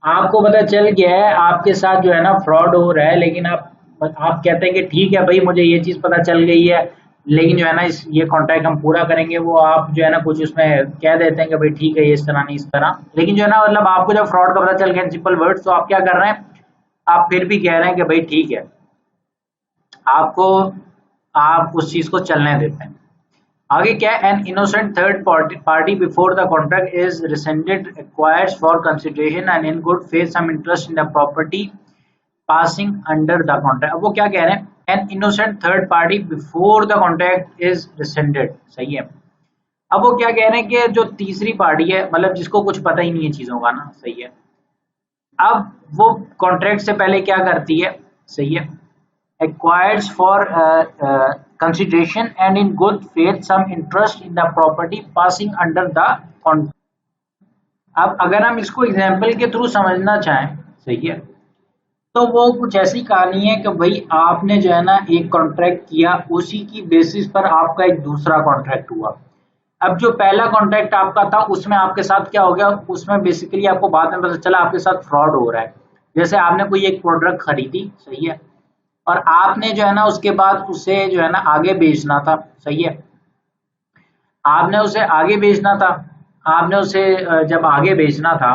आपको पता चल गया है आपके साथ जो है ना फ्रॉड हो रहा है, लेकिन आप कहते हैं कि ठीक है भाई मुझे ये चीज पता चल गई है, लेकिन जो है ना इस ये कॉन्ट्रैक्ट हम पूरा करेंगे। वो आप जो है ना कुछ उसमें कह देते हैं कि भाई ठीक है ये इस तरह नहीं इस तरह, लेकिन जो है ना मतलब आपको जब फ्रॉड का पता चल गया सिंपल वर्ड्स, तो आप क्या कर रहे हैं, आप फिर भी कह रहे हैं कि भाई ठीक है, आपको आप उस चीज को चलने देते हैं। आगे क्या है, an innocent third party before the contract is rescinded acquires for consideration and in good faith some interest in the property passing under the contract। अब वो क्या कह रहे हैं, an innocent third party before the contract is rescinded, सही है। अब वो क्या कह रहे हैं कि जो तीसरी पार्टी है, मतलब जिसको कुछ पता ही नहीं है चीजों का ना, सही है, अब वो कॉन्ट्रैक्ट से पहले क्या करती है, सही है, acquires for consideration and in good faith some interest in the property passing under the contract। अब अगर हम इसको एग्जाम्पल के थ्रू समझना चाहें, सही है, तो वो कुछ ऐसी कहानी है कि भाई आपने जो है ना एक कॉन्ट्रैक्ट किया, उसी की बेसिस पर आपका एक दूसरा कॉन्ट्रैक्ट हुआ। अब जो पहला कॉन्ट्रैक्ट आपका था उसमें आपके साथ क्या हो गया, उसमें बेसिकली आपको बाद में पता चला आपके साथ फ्रॉड हो रहा है। जैसे आपने कोई एक प्रोडक्ट खरीदी, सही है, और आपने जो है ना उसके बाद उसे जो है ना आगे बेचना था, सही है, आपने उसे आगे बेचना था, आपने उसे जब आगे बेचना था,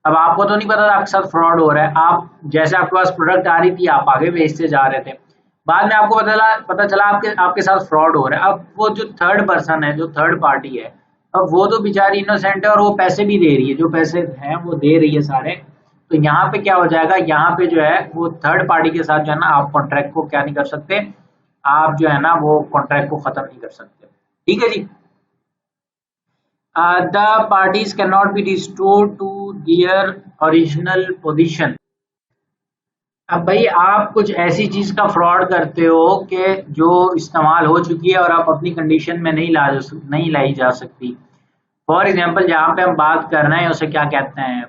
अब आपको तो नहीं पता था आपके साथ फ्रॉड हो रहा है, आप जैसे आपके पास प्रोडक्ट आ रही थी आप आगे बेचते जा रहे थे, बाद में आपको पता चला आपके आपके साथ फ्रॉड हो रहा है। अब वो जो थर्ड पर्सन है, जो थर्ड पार्टी है, अब वो तो बेचारी इनोसेंट है और वो पैसे भी दे रही है, जो पैसे हैं वो दे रही है सारे। तो यहाँ पे क्या हो जाएगा, यहाँ पे जो है वो थर्ड पार्टी के साथ जो है ना आप कॉन्ट्रैक्ट को क्या नहीं कर सकते, आप जो है ना वो कॉन्ट्रैक्ट को खत्म नहीं कर सकते। ठीक है जी। The parties cannot be restored to their original position। अब भाई आप कुछ ऐसी चीज का फ्रॉड करते हो कि जो इस्तेमाल हो चुकी है और आप अपनी कंडीशन में नहीं लाई जा सकती। फॉर एग्जाम्पल जहाँ पे हम बात कर रहे हैं उसे क्या कहते हैं,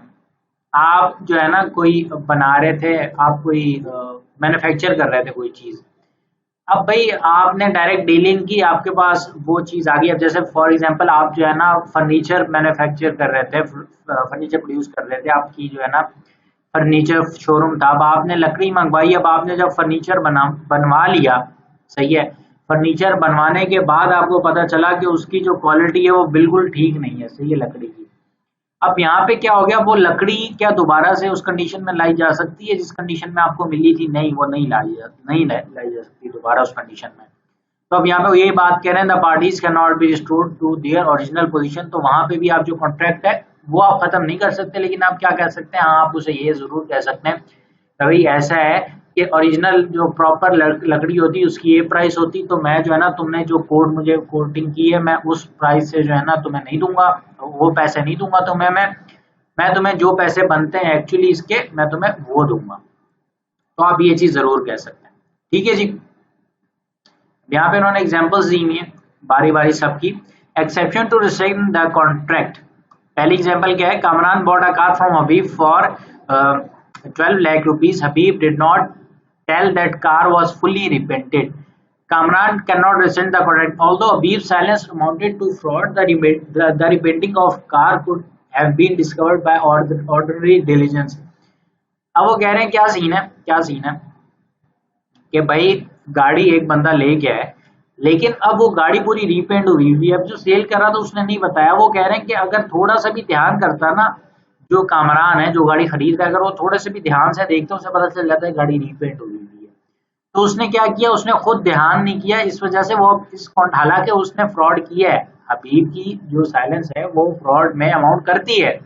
आप जो है ना कोई बना रहे थे, आप कोई मैन्युफैक्चर कर रहे थे कोई चीज, अब भाई आपने डायरेक्ट डीलिंग की, आपके पास वो चीज़ आ गई। अब जैसे फॉर एग्जांपल आप जो है ना फर्नीचर मैन्युफैक्चर कर रहे थे, फर्नीचर प्रोड्यूस कर रहे थे, आपकी जो है ना फर्नीचर शोरूम था। अब आपने लकड़ी मंगवाई, अब आपने जब फर्नीचर बनवा लिया, सही है, फर्नीचर बनवाने के बाद आपको पता चला कि उसकी जो क्वालिटी है वो बिल्कुल ठीक नहीं है, सही है, लकड़ी की। अब यहाँ पे क्या हो गया, वो लकड़ी क्या दोबारा से उस कंडीशन में लाई जा सकती है जिस कंडीशन में आपको मिली थी? नहीं, वो नहीं लाई जा सकती दोबारा उस कंडीशन में। तो अब यहाँ पे यही बात कह रहे हैं, the parties can not be restored to their original position. तो वहां पे भी आप जो कॉन्ट्रैक्ट है वो आप खत्म नहीं कर सकते, लेकिन आप क्या कह सकते हैं, हाँ आप उसे ये जरूर कह सकते हैं कि भाई ऐसा है कि ओरिजिनल जो प्रॉपर लकड़ी होती है उसकी ये प्राइस होती, तो मैं जो है ना तुमने जो कोड मुझे कोटिंग की है मैं उस प्राइस से जो है ना तुम्हें नहीं दूंगा, वो पैसे नहीं दूंगा तुम्हें मैं तुम्हें जो पैसे बनते हैं एक्चुअली इसके मैं तुम्हें वो दूंगा। तो आप ये चीज जरूर कह सकते हैं। ठीक है जी। यहाँ पे उन्होंने एग्जांपल्स दी हुई हैं बारी बारी सबकी। Exception to restrict the contract. पहली एग्जांपल क्या है, Kamran bought a car from Habib for 12 lakh rupees. Habib did not tell that car was fully repented. Kamran cannot rescind the contract. Although Habib's silence amounted to fraud, the repenting of car could have been discovered by ordinary diligence. अब वो कह रहे हैं क्या scene है कि भाई गाड़ी एक बंदा ले गया है, लेकिन अब वो गाड़ी पूरी रीपेंट हुई हुई है। अब जो सेल कर रहा था उसने नहीं बताया। वो कह रहे हैं कि अगर थोड़ा सा भी ध्यान करता ना, जो कामरान है जो गाड़ी खरीद रहा है, अगर वो थोड़े से भी ध्यान से देखते उसे पता चल जाता है गाड़ी रीपेंट हुई हुई है। तो उसने क्या किया, उसने खुद ध्यान नहीं किया, इस वजह से वो हालांकि उसने फ्रॉड किया है। हबीब की जो साइलेंस है वो फ्रॉड में अमाउंट करती है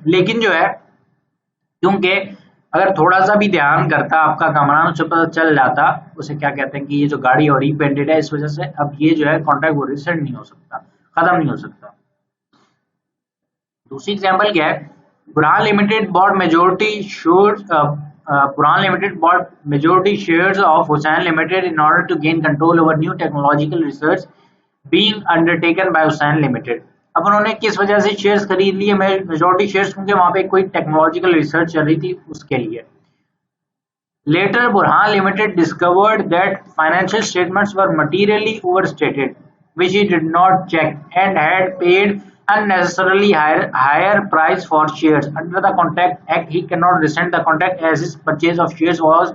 लेकिन जो है, क्योंकि अगर थोड़ा सा भी ध्यान करता आपका कामरान उसे पता चल जाता, उसे क्या कहते हैं कि ये जो गाड़ी और रीपेंटेड है, इस वजह से अब ये जो है कॉन्ट्रैक्ट वो रिसेंड नहीं हो सकता, खत्म नहीं हो सकता। दूसरी एग्जांपल क्या है, Burhan Limited bought majority shares of Hussain Limited in order to gain control over new technological research being undertaken by Hussain Limited. अब उन्होंने किस वजह से शेयर्स खरीद लिए, मेजोरिटी शेयर्स, क्योंकि वहां पे कोई टेक्नोलॉजिकल रिसर्च चल रही थी उसके लिए। Later, Burhan Limited discovered that financial statements were materially overstated, which he did not check, and had paid unnecessarily higher price for shares. Under the Contract Act, he cannot rescind the contract as his purchase of shares was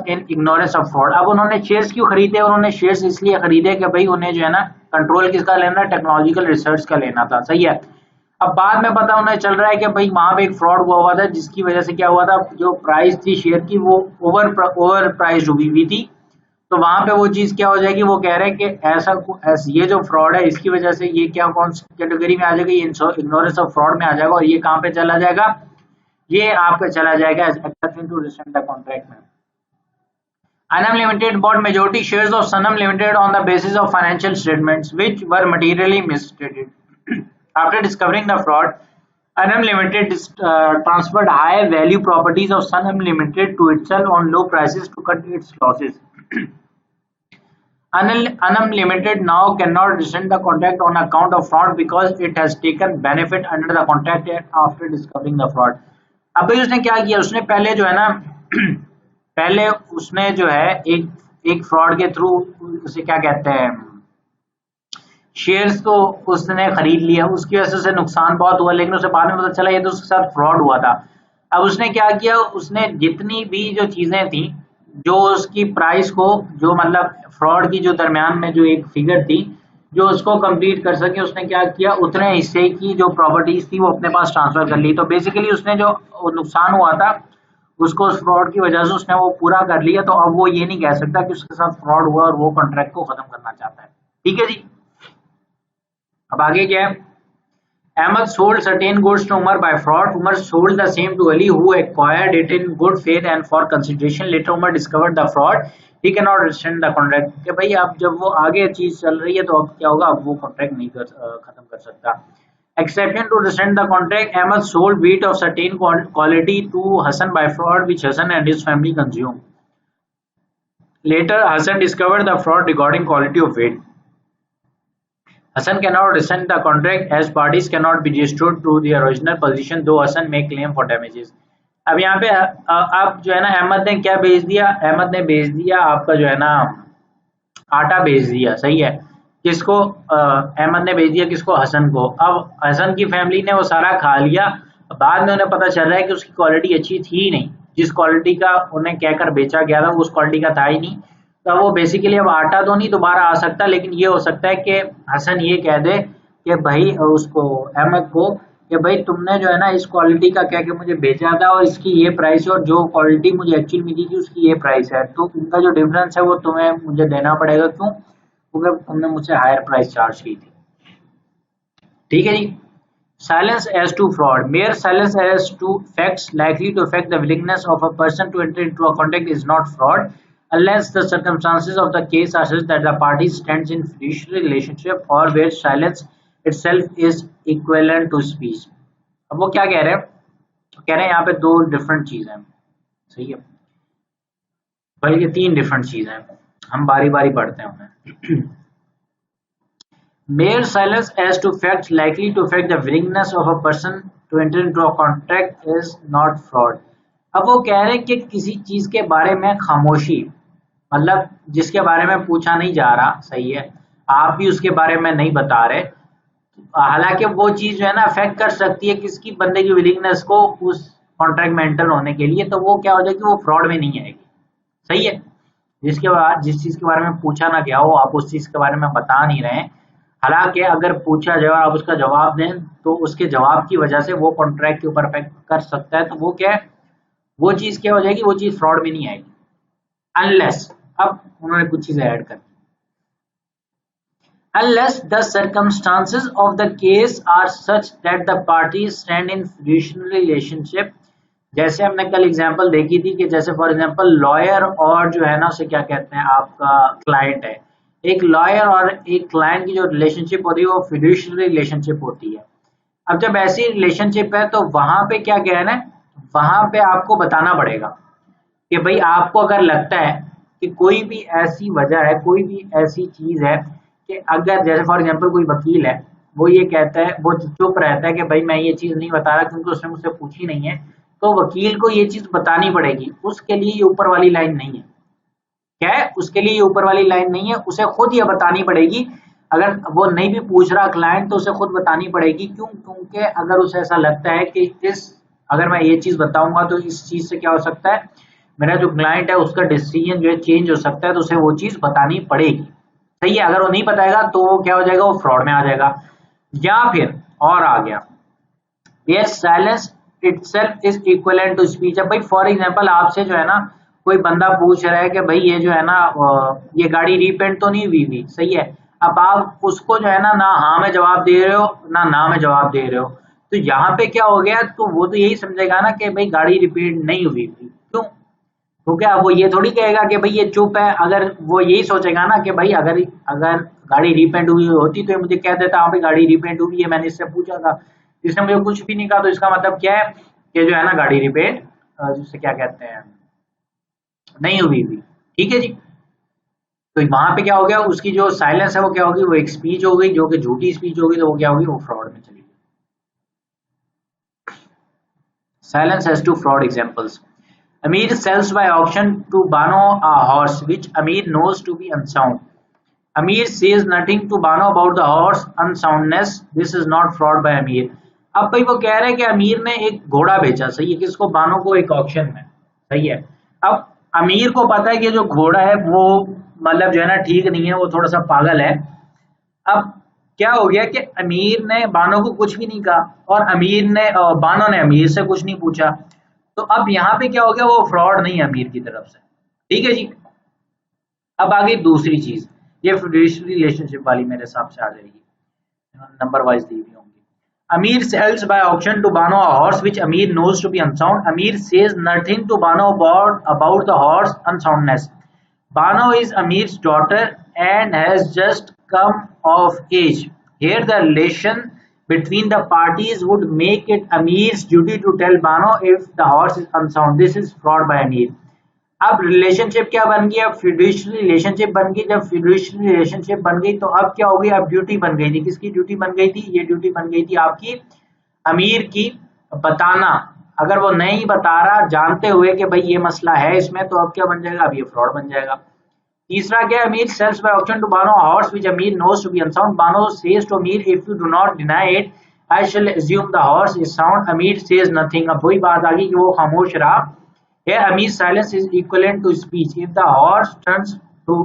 in ignorance of fraud. अब उन्होंने shares क्यों खरीदे? उन्होंने shares इसलिए खरीदे कि भाई उन्हें जो है ना कंट्रोल किसका लेना, टेक्नोलॉजिकल रिसर्च का लेना था, सही है। अब बाद में पता उन्हें चल रहा है कि भाई वहां पे एक फ्रॉड हुआ था, जिसकी वजह से क्या हुआ था, जो प्राइस थी शेयर की वो ओवर प्राइस डूबी हुई थी। तो वहां पे वो चीज क्या हो जाएगी, वो कह रहे हैं कि ये जो फ्रॉड है इसकी वजह से ये क्या कौन सी कैटेगरी में आ जाएगा, ये इग्नोरेंस ऑफ फ्रॉड में आ जाएगा। और ये कहाँ पे चला जाएगा, ये आपका चला जाएगा exception to rescind the contract में। Anam Limited bought majority shares of Sanam Limited on the basis of financial statements, which were materially misstated. After discovering the fraud, Anam Limited transferred high value properties of Sanam Limited to itself on low prices to cut its losses. Anam Limited now cannot rescind the contract on account of fraud because it has taken benefit under the contract after discovering the fraud. अब भाई उसने क्या किया, उसने पहले जो है ना पहले उसने जो है एक फ्रॉड के थ्रू उसे क्या कहते हैं, शेयर्स तो उसने खरीद लिया, उसकी वजह से उसे नुकसान बहुत हुआ, लेकिन उसे बाद में पता चला ये तो उसके साथ फ्रॉड हुआ था। अब उसने क्या किया, उसने जितनी भी जो चीजें थी, जो उसकी प्राइस को, जो मतलब फ्रॉड की जो दरमियान में जो एक फिगर थी जो उसको कंप्लीट कर सके, उसने क्या किया, उतने हिस्से की जो प्रॉपर्टीज थी वो अपने पास ट्रांसफर कर ली। तो बेसिकली उसने जो नुकसान हुआ था उसको उस फ्रॉड की वजह से उसने वो पूरा कर लिया। तो अब वो ये नहीं कह सकता कि उसके साथ फ्रॉड हुआ और वो कॉन्ट्रैक्ट को खत्म करना चाहता है। ठीक है जी। अब आगे क्या है, Ahmad sold certain goods to Umar by fraud. Umar sold the same to Ali, who acquired it in good faith and for consideration. Later, Umar discovered the fraud. He cannot rescind the contract. कि भाई अब जब वो आगे चीज चल रही है तो अब क्या होगा, अब वो कॉन्ट्रैक्ट नहीं खत्म कर सकता। Exception to rescind the contract, Ahmad sold wheat of certain quality to Hassan by fraud, which Hassan and his family consumed. Later, Hassan discovered the fraud regarding quality of wheat. Hassan cannot rescind the contract as parties cannot be restored to their original position, though Hassan may claim for damages. अब यहाँ पे अब जो है ना अहमद ने क्या भेज दिया, अहमद ने भेज दिया आपका जो है ना आटा भेज दिया, सही है। किसको? अहमद ने भेज दिया किसको? हसन को। अब हसन की फैमिली ने वो सारा खा लिया। बाद में उन्हें पता चल रहा है कि उसकी क्वालिटी अच्छी थी ही नहीं, जिस क्वालिटी का उन्हें कहकर बेचा गया था उस क्वालिटी का था ही नहीं। तो अब वो बेसिकली अब आटा तो नहीं दोबारा आ सकता, लेकिन ये हो सकता है कि हसन ये कह दे कि भाई उसको, अहमद को, कि भाई तुमने जो है ना इस क्वालिटी का कह के मुझे बेचा था और इसकी ये प्राइस है, और जो क्वालिटी मुझे एक्चुअली मिली थी उसकी ये प्राइस है, तो इनका जो डिफरेंस है वो तुम्हें मुझे देना पड़ेगा। क्यों? क्योंकि तुमने मुझसे हायर प्राइस चार्ज की थी। ठीक है जी। Silence as to fraud. Mere silence as to facts likely to affect the willingness of a person to enter into a contract is not fraud unless the circumstances of the case are such that the party stands in fiduciary relationship or where silence itself is equivalent to speech. अब वो क्या कह रहे हैं? कह रहे हैं यहाँ पे दो डिफरेंट चीजें हैं, सही है, बल्कि तीन डिफरेंट चीजें हैं। हम बारी बारी पढ़ते हैं उन्हें। Mere silence as to facts likely to affect the willingness of a person to enter into a contract is not fraud. अब वो कह रहे हैं कि किसी चीज के बारे में खामोशी, मतलब जिसके बारे में पूछा नहीं जा रहा, सही है, आप भी उसके बारे में नहीं बता रहे, हालांकि वो चीज जो है ना अफेक्ट कर सकती है किसकी, बंदे की विलिंगनेस को उस कॉन्ट्रैक्ट में एंटर होने के लिए, तो वो क्या हो जाएगी, वो फ्रॉड में नहीं आएगी। सही है। जिसके बाद जिस चीज के बारे में पूछा ना गया हो, आप उस चीज के बारे में बता नहीं रहे हैं, हालांकि अगर पूछा जाए और आप उसका जवाब दें तो उसके जवाब की वजह से वो कॉन्ट्रैक्ट के ऊपर अफेक्ट कर सकता है, तो वो क्या है, वो चीज क्या हो जाएगी, वो चीज फ्रॉड में नहीं आएगी। अनलेस, अब उन्होंने कुछ चीजें ऐड कर, unless the circumstances of the case are such that the parties stand in fiduciary relationship। जैसे हमने कल एग्जांपल देखी थी कि जैसे फॉर एग्जांपल लॉयर और जो है ना उसे क्या कहते हैं, आपका क्लाइंट है, एक लॉयर और एक क्लाइंट की जो रिलेशनशिप होती है वो फिड्यूशियरी रिलेशनशिप होती है। अब जब ऐसी रिलेशनशिप है तो वहां पे क्या कहना है, वहां पे आपको बताना पड़ेगा कि भाई आपको अगर लगता है कि कोई भी ऐसी वजह है, कोई भी ऐसी चीज है कि अगर जैसे फॉर एग्जांपल कोई वकील है, वो ये कहता है, वो चुप रहता है कि भाई मैं ये चीज नहीं बता रहा क्योंकि उसने मुझसे पूछी नहीं है, तो वकील को ये चीज बतानी पड़ेगी। उसके लिए ये ऊपर वाली लाइन नहीं है। क्या है? उसके लिए ये ऊपर वाली लाइन नहीं है, उसे खुद ये बतानी पड़ेगी। अगर वो नहीं भी पूछ रहा क्लाइंट तो उसे खुद बतानी पड़ेगी। क्यों? क्योंकि अगर उसे ऐसा लगता है कि इस, अगर मैं ये चीज बताऊंगा तो इस चीज से क्या हो सकता है, मेरा जो क्लाइंट है उसका डिसीजन जो है चेंज हो सकता है, तो उसे वो चीज बतानी पड़ेगी। सही है। अगर वो नहीं बताएगा तो वो क्या हो जाएगा, वो फ्रॉड में आ जाएगा। या फिर और आ गया, yes silence itself is equivalent to speech. अब भाई फॉर एग्जांपल आपसे जो है ना कोई बंदा पूछ रहा है कि भाई ये जो है ना ये गाड़ी रीपेंट तो नहीं हुई हुई, सही है। अब आप उसको जो है ना ना हाँ में जवाब दे रहे हो ना में जवाब दे रहे हो, तो यहाँ पे क्या हो गया, तो वो तो यही समझेगा ना कि भाई गाड़ी रिपेंट नहीं हुई थी। क्यों? तो क्या वो ये थोड़ी कहेगा कि भाई ये चुप है। अगर वो यही सोचेगा ना कि भाई अगर अगर गाड़ी रीपेंट हुई होती तो ये मुझे कह देता, हाँ भाई गाड़ी रीपेंट हुई है, मैंने इससे पूछा था, इसने मुझे कुछ भी नहीं कहा, तो इसका मतलब क्या है कि जो है ना गाड़ी रिपेंट जिसे क्या कहते हैं नहीं हुई थी। ठीक है जी। तो वहां पे क्या हो गया, उसकी जो साइलेंस है वो क्या होगी, वो एक स्पीच हो गई जो कि झूठी स्पीच होगी, तो वो क्या होगी, वो फ्रॉड में चली गई। Silence has to fraud examples. Amir sells by auction to Bano a horse which Amir knows to be unsound. Amir says nothing to Bano about the horse unsoundness. This is not fraud by Amir. अब भाई वो कह रहे हैं कि अमीर ने एक घोड़ा बेचा, सही है, किसको, बानो को, एक ऑक्शन में, सही है। अब अमीर को पता है कि जो घोड़ा है वो मतलब जो है ना ठीक नहीं है, वो थोड़ा सा पागल है। अब क्या हो गया कि अमीर ने बानो को कुछ भी नहीं कहा और अमीर ने बानो ने अमीर से कुछ नहीं पूछा, तो अब यहाँ पे क्या हो गया, वो फ्रॉड नहीं है अमीर की तरफ से। ठीक है जी। अब आगे दूसरी चीज, ये फिड्यूशियरी रिलेशनशिप वाली मेरे हिसाब से आ जाएगी, नंबर वाइज दी हुई होंगी। Amir sells by auction to Bano a horse which Amir knows to be unsound. Amir says nothing to Bano about the horse unsoundness. Bano is Amir's daughter and has just come of age. Here the relation between the parties would make it Amir's duty to tell Bano if the horse is unsound. This is fraud by Amir. अब relationship क्या बन गई, अब fiduciary relationship बन गई। जब fiduciary relationship बन गई तो अब क्या हो गई, अब ड्यूटी बन गई थी। किसकी ड्यूटी बन गई थी, ये ड्यूटी बन गई थी आपकी अमीर की, बताना अगर वो नहीं बता रहा जानते हुए कि भाई ये मसला है इसमें, तो अब क्या बन जाएगा, अब ये फ्रॉड बन जाएगा। तीसरा क्या है, Amir sells by auction to Bano horse which Amir knows to be unsound. Bano says to Amir, if you do not deny it I shall assume the horse is sound. Amir says nothing. अब वही बात आ गई कि वो खामोश रहा। Here, Amir's silence is equivalent to speech. If the horse turns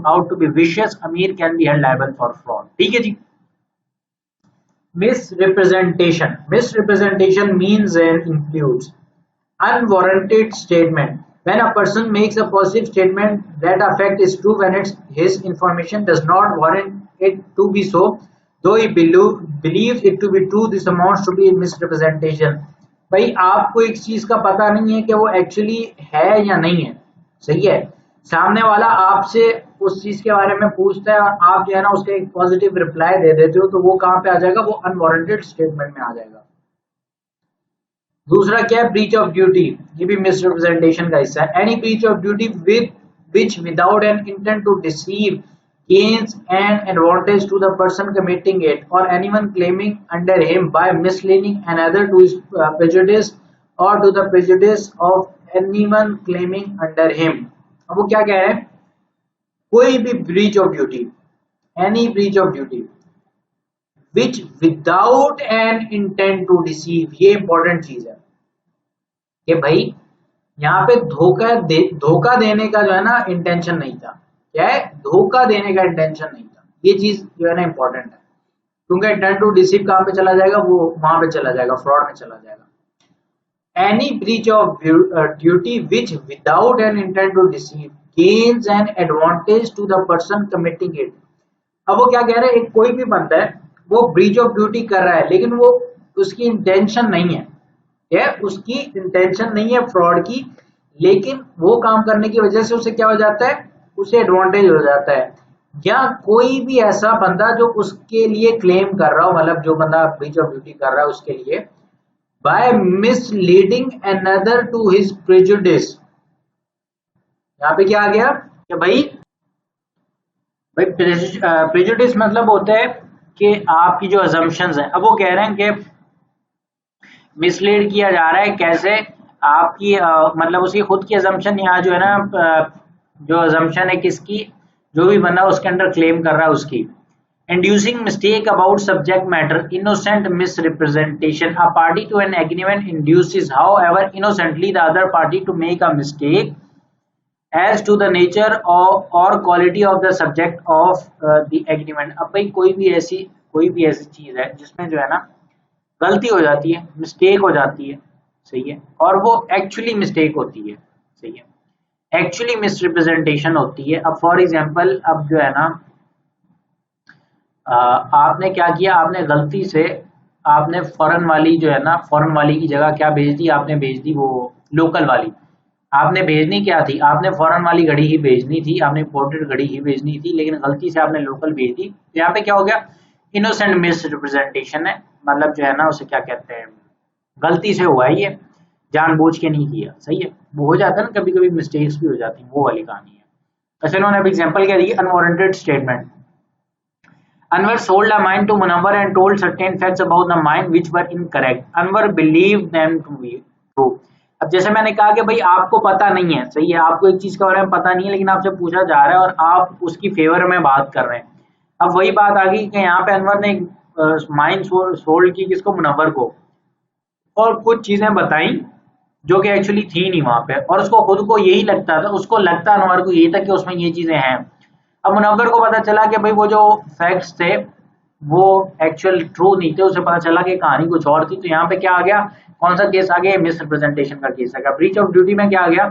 out to be vicious, Amir can be held liable for fraud. ठीक है जी। Misrepresentation. Misrepresentation means and includes unwarranted statement. When a person makes a positive statement that a fact is true when his information does not warrant it to be so, though he believes it to be true, this amounts to be misrepresentation. भाई आपको एक चीज का पता नहीं है कि वो एक्चुअली है या नहीं है, सही है। सामने वाला आपसे उस चीज के बारे में पूछता है और आप जो है ना उसका एक पॉजिटिव रिप्लाई दे देते हो, तो वो कहाँ पे आ जाएगा, वो अनवारंटेड स्टेटमेंट में आ जाएगा। दूसरा क्या है, ब्रीच ऑफ ड्यूटी। ये भी मिसरिप्रेजेंटेशन का हिस्सा है। Any breach of duty which without an intent to deceive gains an advantage to the person committing it or anyone claiming under him by misleading another to his prejudice or to the prejudice of anyone claiming under him। अब वो क्या कह रहे हैं, कोई भी breach of duty, any breach of duty which without an intent to deceive, ये important चीज है कि भाई यहाँ पे धोखा देने का जो है ना इंटेंशन नहीं था। क्या है, धोखा देने का इंटेंशन नहीं था। ये चीज जो है ना इंपॉर्टेंट है, क्योंकि इंटेंट टू डिसीव कहां पे चला जाएगा, वो वहां पे चला जाएगा, फ्रॉड में चला जाएगा। Any breach of duty which without an intent to deceive gains an advantage to the person committing it. अब वो क्या कह रहे हैं, कोई भी बंदा है वो ब्रीच ऑफ ड्यूटी कर रहा है, लेकिन वो उसकी इंटेंशन नहीं है, क्या उसकी इंटेंशन नहीं है फ्रॉड की, लेकिन वो काम करने की वजह से उसे क्या हो जाता है, उसे एडवांटेज हो जाता है। या कोई भी ऐसा बंदा जो उसके लिए क्लेम कर रहा हो, मतलब जो बंदा ब्रीच ऑफ ड्यूटी कर रहा है उसके लिए, by misleading another to his prejudice. यहाँ पे क्या आ गया कि भाई प्रेजुडिस मतलब होता है कि आपकी जो अजम्पशंस हैं। अब वो कह रहे हैं कि मिसलीड किया जा रहा है, कैसे, आपकी मतलब उसकी खुद की अजम्पशन, यहाँ जो है ना जो अजम्पशन है किसकी, जो भी बंदा उसके अंदर क्लेम कर रहा है उसकी। Inducing mistake about subject matter, innocent misrepresentation. A party to an agreement induces however innocently the other party to make a mistake as to the nature और quality of the subject of the agreement. अब भाई कोई भी ऐसी चीज है जिसमें जो है ना गलती हो जाती है, मिस्टेक हो जाती है, सही है, और वो एक्चुअली मिस्टेक होती है, सही है, एक्चुअली मिसरिप्रेजेंटेशन होती है। अब फॉर एग्जांपल, अब जो है ना आपने क्या किया, आपने गलती से आपने फॉरेन वाली जो है ना, फॉरेन वाली की जगह क्या भेज दी, आपने भेज दी वो लोकल वाली। आपने भेजनी क्या थी, आपने फॉरेन वाली घड़ी ही भेजनी थी, आपने इंपोर्टेड घड़ी ही भेजनी थी, लेकिन गलती से आपने लोकल भेज दी। तो यहाँ पे क्या हो गया, इनोसेंट मिसरिप्रेजेंटेशन है, मतलब जो है ना उसे क्या कहते हैं, गलती से हुआ है, ये जानबूझ के नहीं किया, सही है। वो हो जाता है ना, कभी कभी मिस्टेक्स भी हो जाती हैं, वो वाली कहानी है। ऐसे इन्होंने अब एग्जांपल क्या दी, unwarranted statement. Anwar sold a mine to Munawwar and told certain facts about the mine which were incorrect. Anwar believed them to be true. अब जैसे मैंने कहा कि भाई आपको पता नहीं है, सही है, आपको एक चीज के बारे में पता नहीं है, लेकिन आपसे पूछा जा रहा है और आप उसकी फेवर में बात कर रहे हैं। अब वही बात आ गई कि यहाँ पे अनवर ने माइन सोल्ड की किसको, मुनव्वर को, और कुछ चीजें बताई जो कि एक्चुअली थी नहीं वहां पे, और उसको खुद को यही लगता था, उसको लगता अनवर को यही था कि उसमें ये चीजें हैं। अब मुनव्वर को पता चला कि भाई वो जो फैक्ट्स थे वो एक्चुअल ट्रू नहीं थे, उसे पता चला कि कहानी कुछ और थी। तो यहाँ पे क्या आ गया, कौन सा केस आ गया, मिसरिप्रेजेंटेशन का केस आ गया। ब्रीच ऑफ ड्यूटी में क्या आ गया,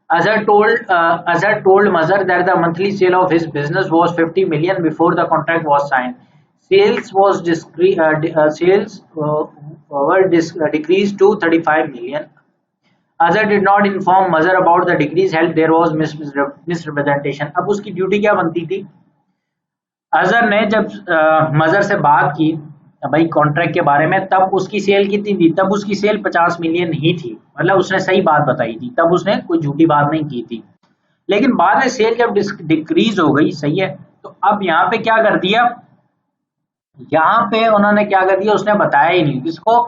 Azhar told Mazhar that the monthly sale of his business was 50 million before the contract was signed. Sales were decreased to 35 million. Azhar did not inform Mazhar about the decrease, held there was misrepresentation. अब उसकी duty क्या बनती थी, अजहर ने जब मजहर से बात की भाई कॉन्ट्रैक्ट के बारे में, तब उसकी सेल कितनी थी, तब उसकी सेल 50 मिलियन ही थी, मतलब उसने सही बात बताई थी, तब उसने कोई झूठी बात नहीं की थी। लेकिन बाद में सेल जब डिक्रीज हो गई, सही है, तो अब यहाँ पे क्या कर दिया, यहाँ पे उन्होंने क्या कर दिया, उसने बताया ही नहीं किसको,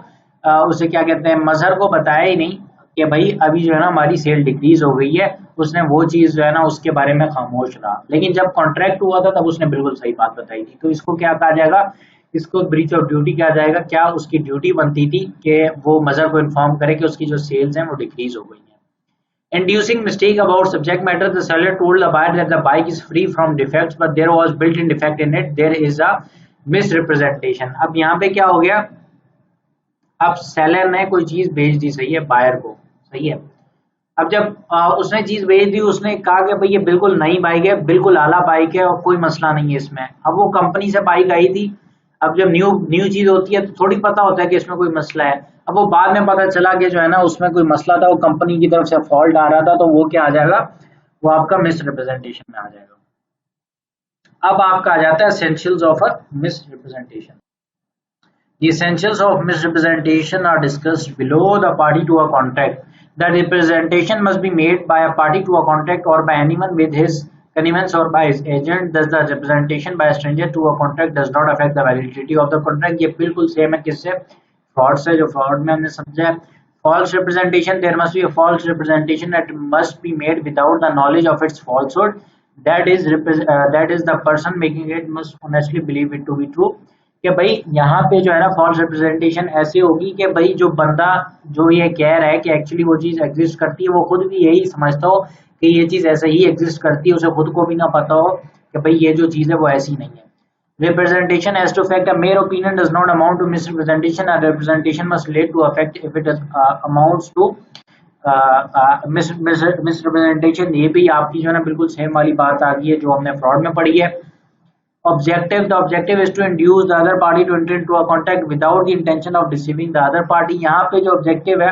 उसे क्या कहते हैं, मजहर को बताया ही नहीं कि भाई अभी जो है ना हमारी सेल डिक्रीज हो गई है, उसने वो चीज जो है ना उसके बारे में खामोश रहा। लेकिन जब कॉन्ट्रैक्ट हुआ था तब उसने बिल्कुल सही बात बताई थी। तो इसको क्या कहा जाएगा, इसको ब्रीच ऑफ ड्यूटी कहा जाएगा। क्या उसकी ड्यूटी बनती थी कि वो मजहर को इन्फॉर्म करे कि उसकी जो सेल्स हैं वो डिक्रीज हो गई हैं। Inducing mistake about subject matter, the seller told the buyer that the bike is free from defects, but there was built-in defect in it. There is a misrepresentation. अब यहाँ पे क्या हो गया, अब सेलर ने कोई चीज भेज दी, सही है, बायर को, सही है। अब जब उसने चीज भेज दी, उसने कहा कि भाई ये बिल्कुल नई बाइक है, बिल्कुल आला बाइक है और कोई मसला नहीं है इसमें। अब वो कंपनी से बाइक आई थी। अब जब न्यू न्यू चीज होती है तो थोड़ी पता होता है कि इसमें कोई मसला है। अब वो बाद में पता चला कि जो है ना उसमें कोई मसला था, वो कंपनी की तरफ से फॉल्ट आ रहा था, तो वो क्या आ जाएगा, वो आपका मिस रिप्रेजेंटेशन में आ जाएगा। अब आपका आ जाता है essentials of a miss representation. The essentials of misrepresentation are discussed below. The party to a contract. The representation must be made by a party to a contract or by anyone with his connivance or by his agent. Thus, the representation by a stranger to a contract does not affect the validity of the contract. ये बिल्कुल same है किससे, fraud से। जो fraud में हमने समझा है, false representation, there must be a false representation that must be made without the knowledge of its falsehood. That is the person making it must honestly believe it to be true. कि भाई यहाँ पे जो है ना false representation ऐसी होगी कि भाई जो बंदा जो ये कह रहा है कि एक्चुअली वो चीज एग्जिस्ट करती है, वो खुद भी यही समझता हो कि ये चीज ऐसे ही एग्जिस्ट करती है, उसे खुद को भी ना पता हो कि भाई ये जो चीज है वो ऐसी नहीं है। Representation has to affect a mere opinion does not amount to misrepresentation. A representation must lead to affect if it amounts to misrepresentation. ये भी आपकी जो है ना बिल्कुल सेम वाली बात आ गई है जो हमने फ्रॉड में पढ़ी है। Objective, the objective is to induce the other party to enter into a contract without the intention of deceiving the other party। यहाँ पे जो ऑब्जेक्टिव है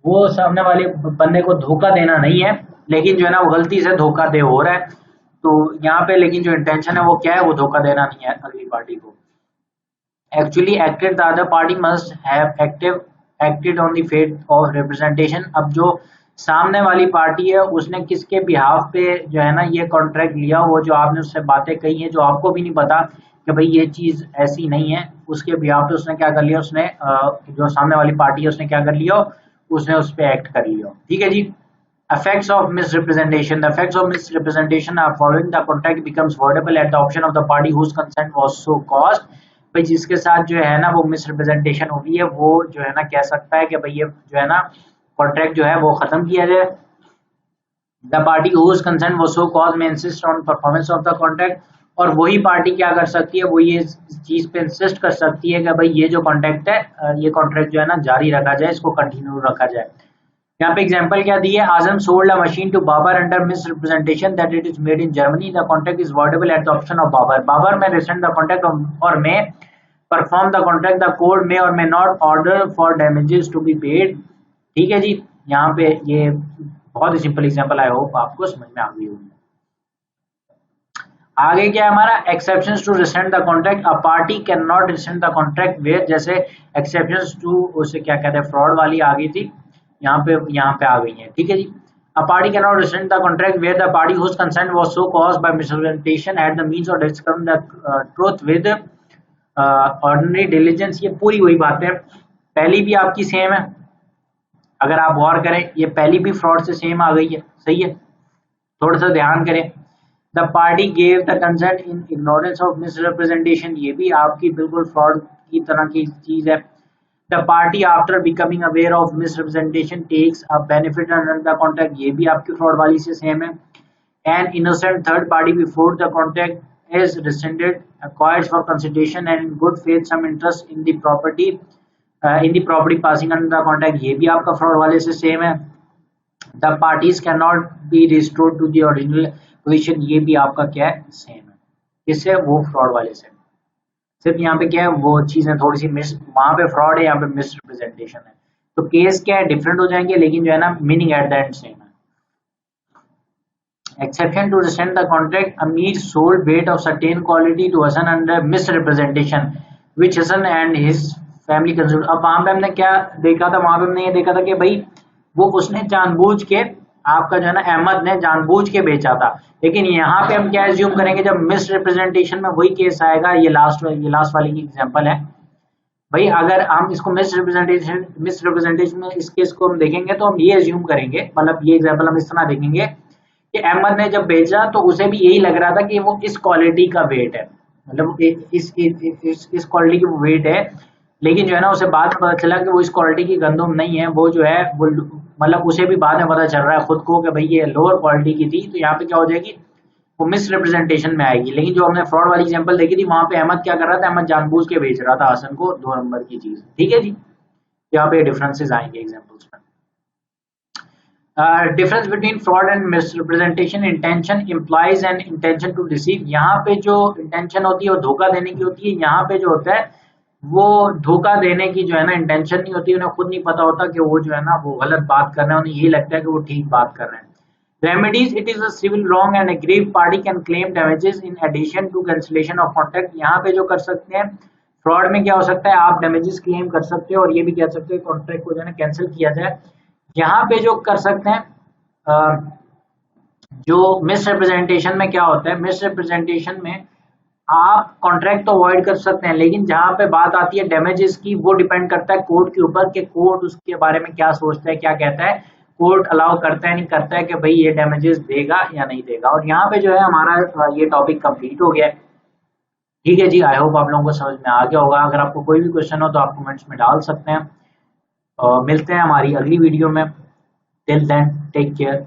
वो सामने वाले बंदे को धोखा देना नहीं है, लेकिन जो है ना वो गलती से धोखा दे हो रहा है। तो यहाँ पे लेकिन जो इंटेंशन है वो क्या है, वो धोखा देना नहीं है अगली पार्टी को। Actually acted, the other party must have acted on the fate of representation। अब जो सामने वाली पार्टी है उसने किसके बिहाफ पे जो है ना ये कॉन्ट्रैक्ट लिया, वो जो आपने उससे बातें कही हैं जो आपको भी नहीं पता कि भाई ये चीज ऐसी नहीं है, उसके बिहाफ पे उसने क्या कर लिया, उसने जो सामने वाली पार्टी है उसने क्या कर लिया, उसने उस पर एक्ट कर लिया। ठीक है जी। Effects of misrepresentation. The effects of misrepresentation are following. The contract becomes voidable at the option of the party whose consent was so caused। भाई जिसके साथ जो है ना वो मिसरिप्रेजेंटेशन हुई है वो जो है ना कह सकता है कि भाई ये जो है ना कॉन्ट्रैक्ट जो है वो खत्म किया जाए। द पार्टी हुज कंसर्न वो सो cause may insist on performance of the contract. और वही पार्टी क्या कर सकती है, वो ये चीज पे इंसिस्ट कर सकती है कि भाई ये जो कॉन्ट्रैक्ट है, ये कॉन्ट्रैक्ट जो है ना जारी रखा जाए, इसको कंटिन्यू रखा जाए। यहाँ पे एग्जांपल क्या दी है, Azam sold a machine to Babar under mis representation that it is made in Germany. The contract is voidable at the option of Babar. Babar may rescind the contract और may perform the contract. The court may और may not order for damages to be paid. ठीक है जी। यहाँ पे ये बहुत ही सिंपल एग्जांपल, आई होप आपको समझ में आ गई होगी। आगे क्या है हमारा, exceptions to rescind the contract. A party can not rescind the contract where, जैसे एक्सेप्शंस टू उसे क्या कहते हैं, फ्रॉड वाली आ गई थी, यहाँ पे आ गई है। ठीक है जी। A party cannot rescind the contract where the party whose consent was so caused by misrepresentation had the means of discovering the truth with ordinary diligence। ये पूरी वही बात है, पहली भी आपकी सेम है। अगर आप गौर करें ये पहली भी फ्रॉड से सेम आ गई है, सही है, थोड़ा सा ध्यान करें। The party gave the consent in ignorance of misrepresentation, ये भी आपकी बिल्कुल फ्रॉड की तरह की चीज है। The party after becoming aware of misrepresentation takes a benefit under the contract, ये भी आपकी फ्रॉड वाली से सेम है। An innocent third party before the contract is rescinded acquires for consideration and in good faith some interest in the property passing under the contract, ये भी आपका fraud वाले से सेम है। The parties cannot be restored to the original position, ये भी आपका क्या है, सेम है। इससे वो फ्रॉड वाले से, सिर्फ यहाँ पे क्या है वो चीजें थोड़ी सी मिस, वहां पे फ्रॉड है, यहाँ पे मिस रिप्रेजेंटेशन है, तो केस क्या है डिफरेंट हो जाएंगे, लेकिन जो है ना meaning at the end same है। Exception to rescind the contract, a meat sold weight of certain quality to Hasan under mis representation which Hasan and his family consume. अब वहां पे हमने क्या देखा था, वहां पे हमने ये देखा था कि भाई वो उसने जानबूझ के आपका जो है ना अहमद ने जानबूझ के बेचा था, लेकिन यहाँ पे हम क्या एज्यूम करेंगे, जब मिस रिप्रेजेंटेशन में वही केस आएगा, ये लास्ट वाली की एग्जांपल है भाई अगर हम इसको मिस रिप्रेजेंटेशन में इस केस को हम देखेंगे तो हम ये अज्यूम करेंगे, मतलब ये एग्जांपल हम इस तरह देखेंगे कि अहमद ने जब बेचा तो उसे भी यही लग रहा था कि वो इस क्वालिटी का वेट है, मतलब इस क्वालिटी की वो वेट है, लेकिन जो है ना उसे बाद में पता चला कि वो इस क्वालिटी की गंदम नहीं है, वो जो है वो मतलब उसे भी बाद में पता चल रहा है खुद को कि भाई ये लोअर क्वालिटी की थी, तो यहाँ पे क्या हो जाएगी, वो मिस रिप्रेजेंटेशन में आएगी। लेकिन जो हमने फ्रॉड वाली एग्जांपल देखी थी वहां पे अहमद क्या कर रहा था, अहमद जानबूझ के बेच रहा था हसन को 2 नंबर की चीज। ठीक है जी, यहाँ पे डिफरेंसेस आएंगे एग्जांपल्स में। Difference between fraud and misrepresentation, intention implies and intention to deceive. यहाँ पे जो इंटेंशन होती है वो धोखा देने की होती है, यहाँ पे जो होता है वो धोखा देने की जो है ना इंटेंशन नहीं होती, उन्हें खुद नहीं पता होता कि वो जो है ना वो गलत बात कर रहे हैं, उन्हें यही लगता है कि वो ठीक बात कर रहे हैं। Remedies: it is a civil wrong and aggrieved party can claim damages in addition to cancellation of contract। यहाँ पे जो कर सकते हैं फ्रॉड में क्या हो सकता है, आप डैमेजेस क्लेम कर सकते हो और ये भी कह सकते हो कॉन्ट्रैक्ट को जो है ना कैंसिल किया जाए। यहाँ पे जो कर सकते हैं जो मिस रिप्रेजेंटेशन में क्या होता है, मिस रिप्रेजेंटेशन में आप कॉन्ट्रैक्ट तो अवॉइड कर सकते हैं, लेकिन जहां पे बात आती है डैमेजेस की वो डिपेंड करता है कोर्ट के ऊपर कि कोर्ट उसके बारे में क्या सोचता है, क्या कहता है, कोर्ट अलाउ करता है नहीं करता है कि भाई ये डैमेजेस देगा या नहीं देगा। और यहाँ पे जो है हमारा ये टॉपिक कंप्लीट हो गया है। ठीक है जी, आई होप आप लोगों को समझ में आ गया होगा। अगर आपको कोई भी क्वेश्चन हो तो आप कमेंट्स में डाल सकते हैं। मिलते हैं हमारी अगली वीडियो में। Till then take care.